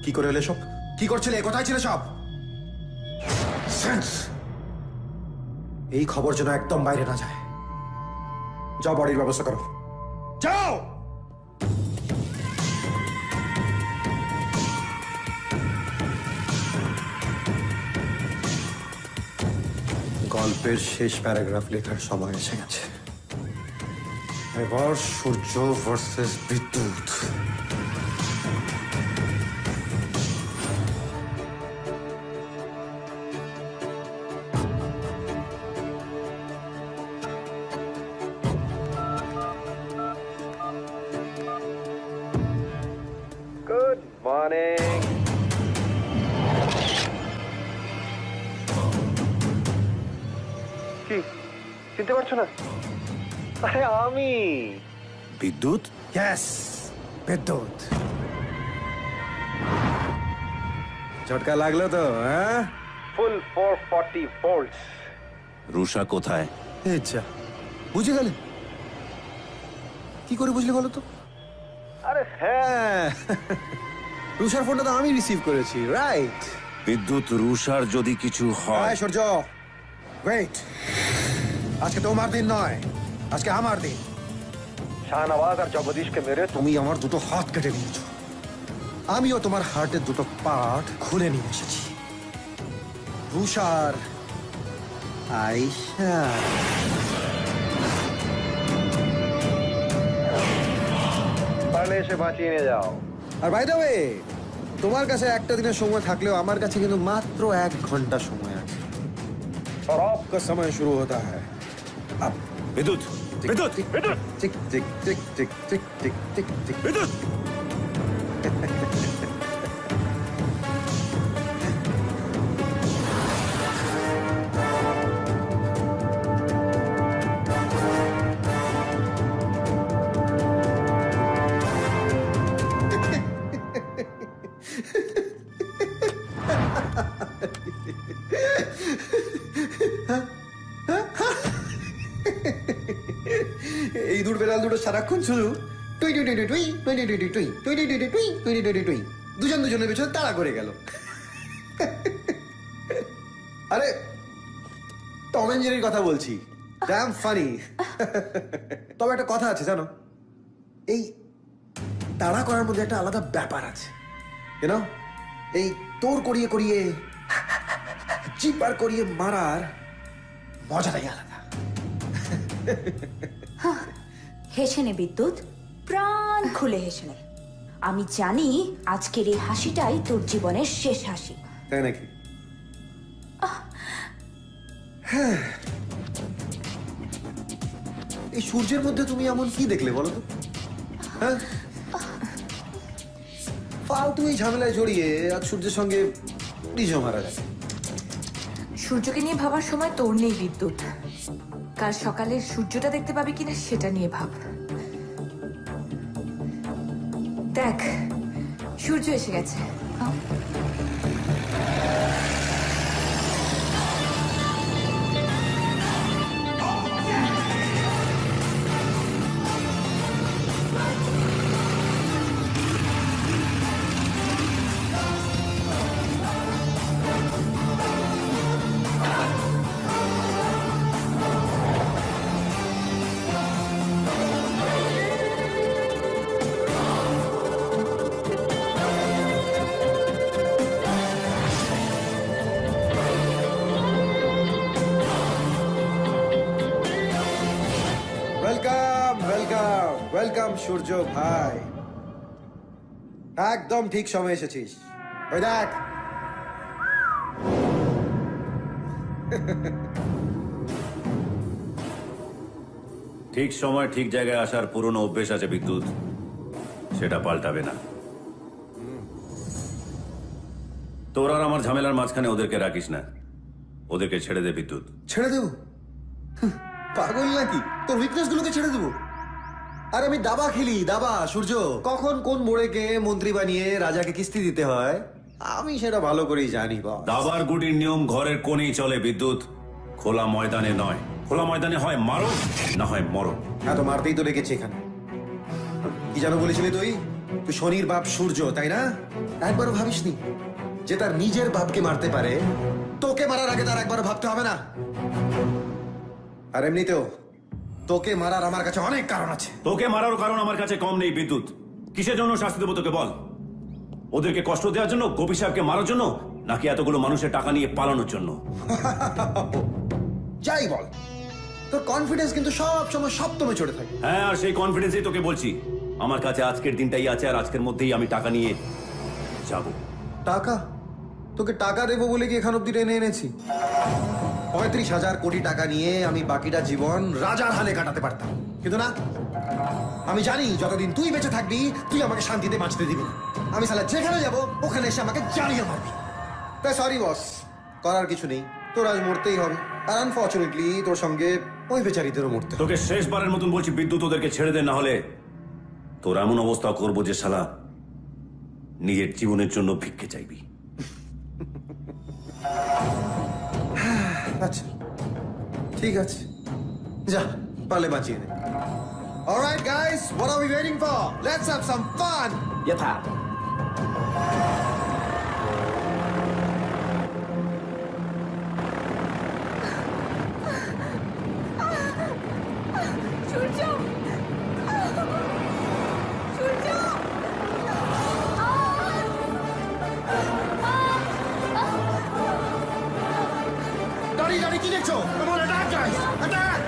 কি করে এলে সব? কি করছিলে? কোথায় ছিলে সব? এই খবর যেন একদম বাইরে না যায়। যাও, বডির ব্যবস্থা করো, যাও। গল্পের শেষ প্যারাগ্রাফ লেখার সময় এসে গেছে। এবার সূর্য ভার্সেস বিদ্যুৎ। Good morning. কি চিনতে পারছো না? আরে আমি বিদ্যুৎ। ইয়েস, বিদ্যুৎ। ঝটকা লাগলো তো? হ্যাঁ, ফুল 440 ভোল্টস। রুষা কোথায়? আচ্ছা, বুঝে গেলে? কি করে বুঝলে বলো তো? আরে হ্যাঁ, রুষার ফোনটা তো আমি রিসিভ করেছি, রাইট? বিদ্যুৎ, রুষার যদি কিছু হয়। সূর্য, ওয়েট। আজকে তোমার দিন নয়, আজকে আমার দিন। শাহনওয়াজ আর জগদীশকে মেরে তুমি আমার দুটো হাত কেটে নিয়েছো। আমিও তোমার হার্টের দুটো পার্ট খুলে নিয়ে এসেছি। রুষার আয়শা। পারলে এসে বাঁচিয়ে নিয়ে যাও। আর বাই দ্য ওয়ে, তোমার কাছে একটা দিনের সময় থাকলেও আমার কাছে কিন্তু মাত্র 1 ঘন্টা সময় আছে। और आपका समय शुरू होता है अब। বিদ্যুৎ, বিদ্যুৎ, বিদ্যুৎ, टिक टिक टिक टिक टिक टिक टिक टिक বিদ্যুৎ। এই দূর বেড়াল দুটো সারাক্ষণ শুধু টুই টুই টুই টুই টুই টুই টুই টুই টুই টুই টুই টুই টুই টুই টুই টুই দুজন দুজনের পেছনে তাড়া করে গেল। আরে টম এন্ড জেরির কথা বলছি, ড্যাম ফানি। তবে একটা কথা আছে জানো, এই তাড়া করার মধ্যে একটা আলাদা ব্যাপার আছে, ইউ নো? এই তোর করিয়ে করিয়ে চিপার করিয়ে মারার মজাটাই আলাদা। হেসে নে বিদ্যুৎ, প্রাণ খুলে হেসে নে। আমি জানি আজকের এই হাসিটাই তোর জীবনের শেষ হাসি। তাই নাকি? হ্যাঁ। এই সূর্যের মধ্যে তুমি এমন কি দেখলে বলো তো? হ্যাঁ, ফালতু এই ঝামেলায় জড়িয়ে আজ সূর্যের সঙ্গে নিজেও মারা যায়। সূর্যকে নিয়ে ভাবার সময় তোর নেই বিদ্যুৎ। কাল সকালে সূর্যটা দেখতে পাবি কিনা সেটা নিয়ে ভাব। দেখ, সূর্য এসে গেছে। ওয়েলকাম ওয়েলকাম ওয়েলকাম সূর্য ভাই, একদম ঠিক সময় এসেছিস। ওই দেখ, ঠিক সময় ঠিক জায়গায় আসার পুরনো অভ্যেস আছে বিদ্যুৎ, সেটা পাল্টাবে না। তোর আর আমার ঝামেলার মাঝখানে ওদেরকে রাখিস না, ওদেরকে ছেড়ে দে বিদ্যুৎ। ছেড়ে দেবো? পাগল নাকি? তোর উইকনেস গুলোকে ছেড়ে দেবো? আর আমি দাবা খেলি, দাবা সূর্য। কখন কোন মোড়েকে মন্ত্রী বানিয়ে রাজাকে কিস্তি দিতে হয় আমি সেটা ভালো করেই জানি। দাবার গুটির নিয়ম ঘরের কোণেই চলে বিদ্যুৎ, খোলা ময়দানে নয়। খোলা ময়দানে হয় মারো না হয় মরো। হ্যাঁ, তো মারতেই তো রেখেছি এখানে। কি জানো বলেছিলি তুই? তুই শনির বাপ সূর্য, তাই না? একবারও ভাবিসনি যে তার নিজের বাপকে মারতে পারে? তোকে মারার আগে তার একবারও ভাবতে হবে না? আর এমনিতেও তোকে মারার আমার কাছে অনেক কারণ আছে। তোকে মারার কারণ আমার কাছে কম নেই বিদ্যুৎ। কিসের জন্য শাস্তি দেবো তোকে বল? ওদেরকে কষ্ট দেওয়ার জন্য, গোপী সাহেবকে মারার জন্য, নাকি এতগুলো মানুষের টাকা নিয়ে পালানোর জন্য? যাই বল, তোর কনফিডেন্স কিন্তু সব সময় সপ্তমে চড়ে থাকে। হ্যাঁ, আর সেই কনফিডেন্সই তোকে বলছি। আমার কাছে আজকের দিনটাই আছে, আর আজকের মধ্যেই আমি টাকা নিয়ে যাব। টাকা? তোকে টাকা দেবো বলে কি এখান অব্দি টেনে এনেছি? 35,000 কোটি টাকা নিয়ে আমি বাকিটা জীবন রাজার হালে কাটাতে পারতাম, কিন্তু না। আমি জানি যতদিন তুই বেঁচে থাকবি তুই আমাকে শান্তিতে বাঁচতে দিবি না। আমি সালা যেখানে যাব ওখানে এসে আমাকে জ্বালিয়ে মারবি। তাই সরি বস, করার কিছু নেই, তোর আজ মরতেই হবে। আর আনফর্চুনেটলি তোর সঙ্গে ওই বেচারিদেরও মরতে হবে। তোকে শেষবারের মতন বলছি বিদ্যুৎ, ওদেরকে ছেড়ে দে, না হলে তোর এমন অবস্থা করবো যে শালা নিজের জীবনের জন্য ভিক্ষে চাইবি। আচ্ছা ঠিক আছে, যা পারলে বাঁচিয়ে দে। Alright guys, what are we waiting for? Let's have some fun! यथा সূর্য, সূর্য, দাঁড়িয়ে দাঁড়িয়ে কি দেখছো? Come on, attack guys! Attack!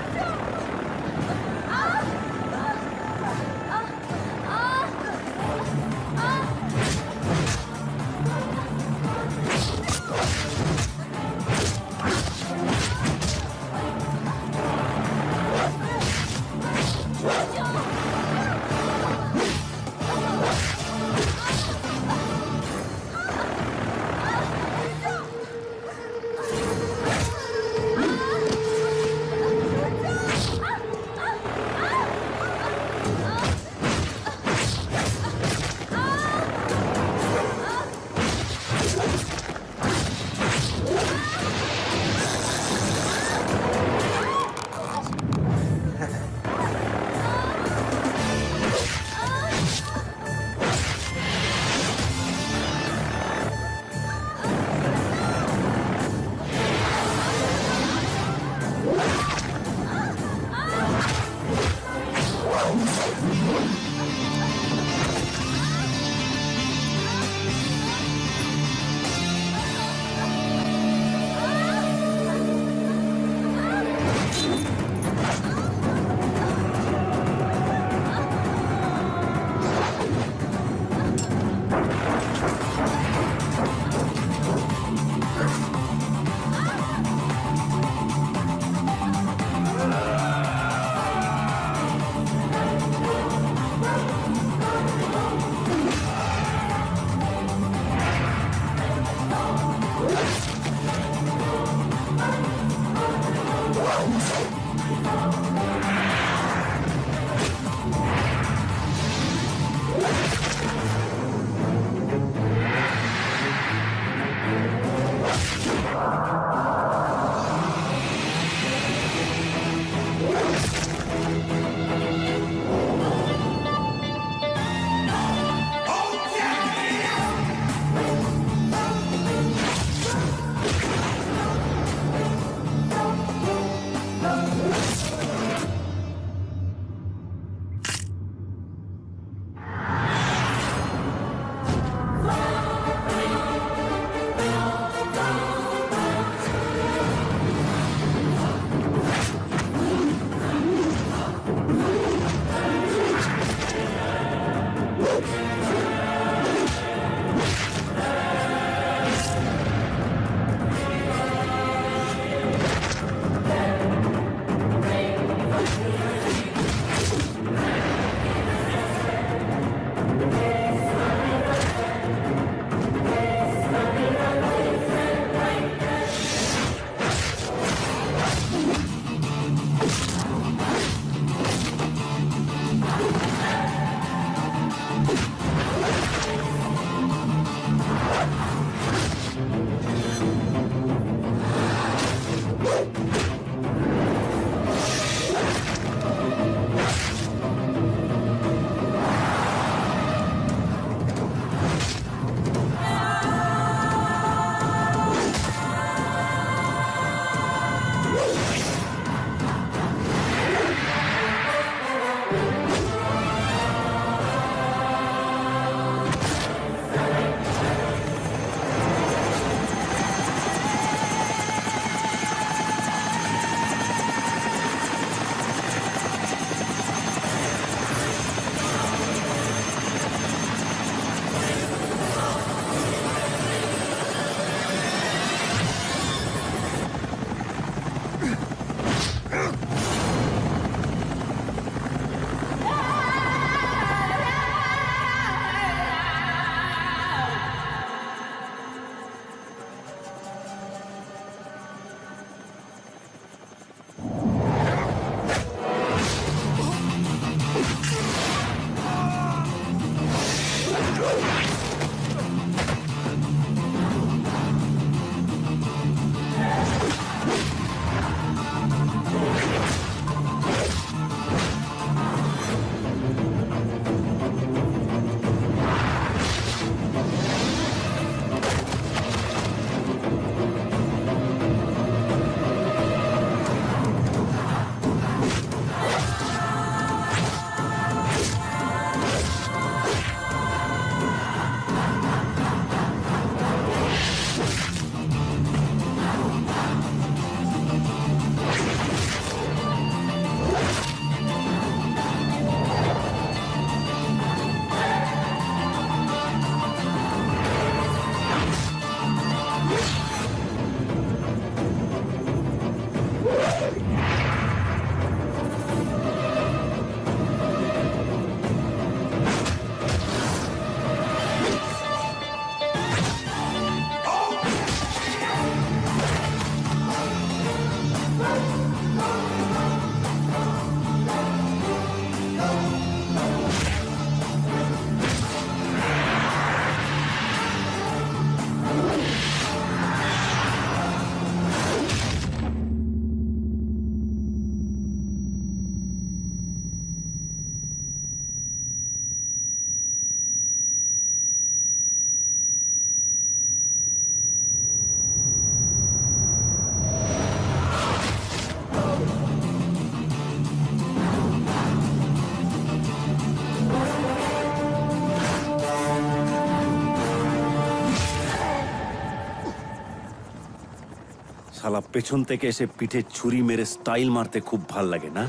শালা পেছন থেকে এসে পিঠে ছুরি মেরে স্টাইল মারতে খুব ভাল লাগে না?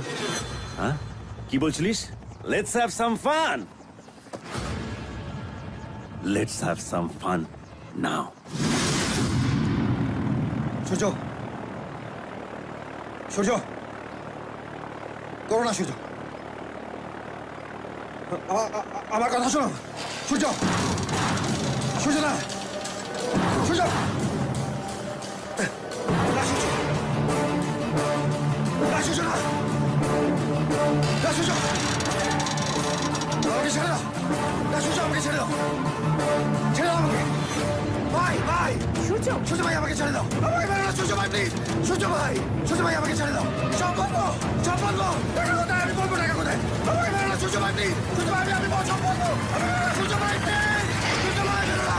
হ্যাঁ, কি বলছিলিস? Let's have some fun. Let's have some fun now. Surya, Surya, করো না সূর্য, আমার কথা শোনো। সূর্য, সূর্য না, সূর্য, আমাকে ছেড়ে দাও, আমাকে ছেড়ে দাও, ছেড়ে দাও আমাকে। ভাই ভাই, সূর্য, সূর্য ভাই আমাকে ছেড়ে দাও, আমাকে মেরো না সূর্য ভাই প্লিজ। সূর্য ভাই, সূর্য ভাই আমাকে ছেড়ে দাও। সব বলবো, সব বলবো। টাকা কোথায়? আমি বলবো টাকা কোথায়। আমাকে মেরো না সূর্য ভাই প্লিজ। সূর্য ভাই আমি সব বলবো। সূর্য ভাই প্লিজ, সূর্য ভাই মেরো না।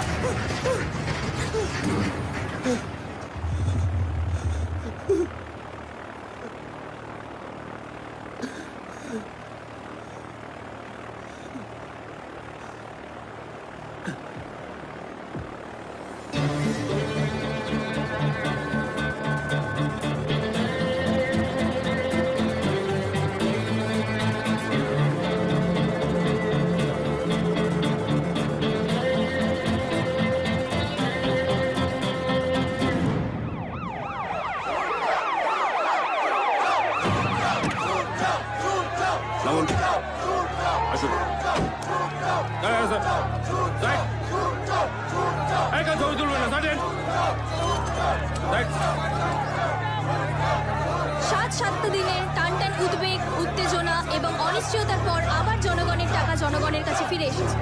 সাত দিনের টানটান উদ্বেগ, উত্তেজনা এবং অনিশ্চয়তার পর আবার জনগণের টাকা জনগণের কাছে ফিরে এসেছে।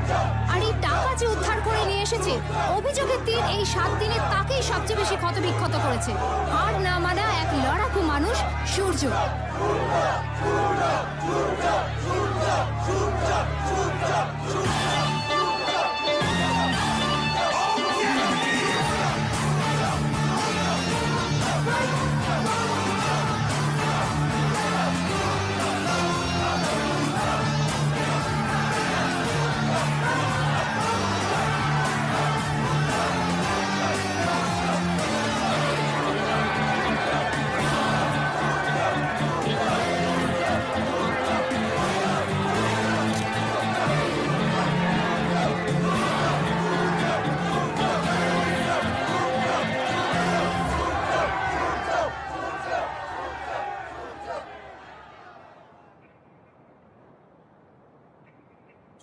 আর এই টাকা যে উদ্ধার করে নিয়ে এসেছে, অভিযোগের তীর এই 7 দিনে তাকেই সবচেয়ে বেশি ক্ষতবিক্ষত করেছে। হার না মানা এক লড়াকু মানুষ সূর্য।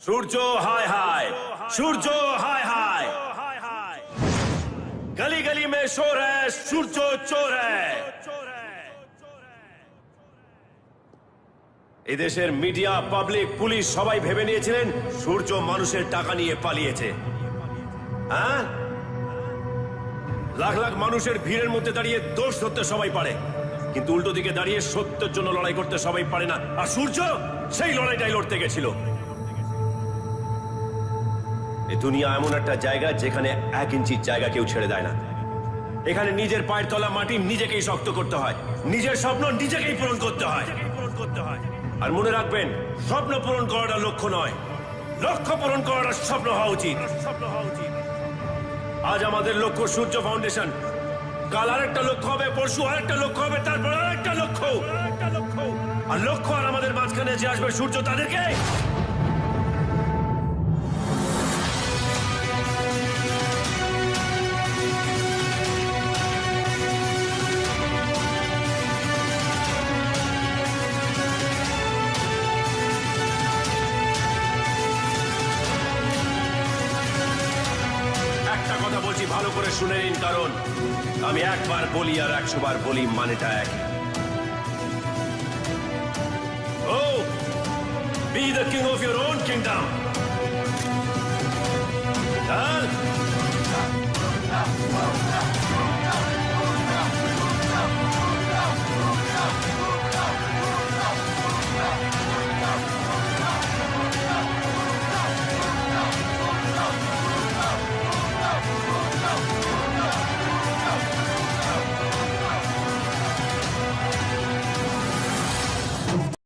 সূর্য হাय हाय, सूरज हाय हाय, गली गली में शोर है, सूरज चोर है। এদেশের মিডিয়া, পাবলিক, পুলিশ সবাই ভেবে নিয়েছিলেন সূর্য মানুষের টাকা নিয়ে পালিয়েছে। হ্যাঁ, লাখ লাখ মানুষের ভিড়ের মধ্যে দাঁড়িয়ে দোষ ধরতে সবাই পারে, কিন্তু উল্টো দিকে দাঁড়িয়ে সত্যের জন্য লড়াই করতে সবাই পারে না। আর সূর্য সেই লড়াইটাই লড়তে গেছিল। এই দুনিয়া এমন একটা জায়গা যেখানে 1 ইঞ্চির জায়গা কেউ ছেড়ে দেয় না। এখানে নিজের পায়ের তলা মাটি নিজেকেই শক্ত করতে হয়, নিজের স্বপ্ন নিজেকেই পূরণ করতে হয়। আর মনে রাখবেন, স্বপ্ন পূরণ করাটা লক্ষ্য নয়, লক্ষ্য পূরণ করাটা স্বপ্ন হওয়া উচিত। আজ আমাদের লক্ষ্য সূর্য ফাউন্ডেশন, কাল আরেকটা লক্ষ্য হবে, পরশু আরেকটা লক্ষ্য হবে, তারপর আরেকটা লক্ষ্য। আর লক্ষ্য আর আমাদের মাঝখানে যে আসবে সূর্য, তাদেরকে ভালো করে শুনে নিন, কারণ আমি একবার বলি আর 100 বার বলি, মানেটা এক। Oh be the king of your own kingdom. চল।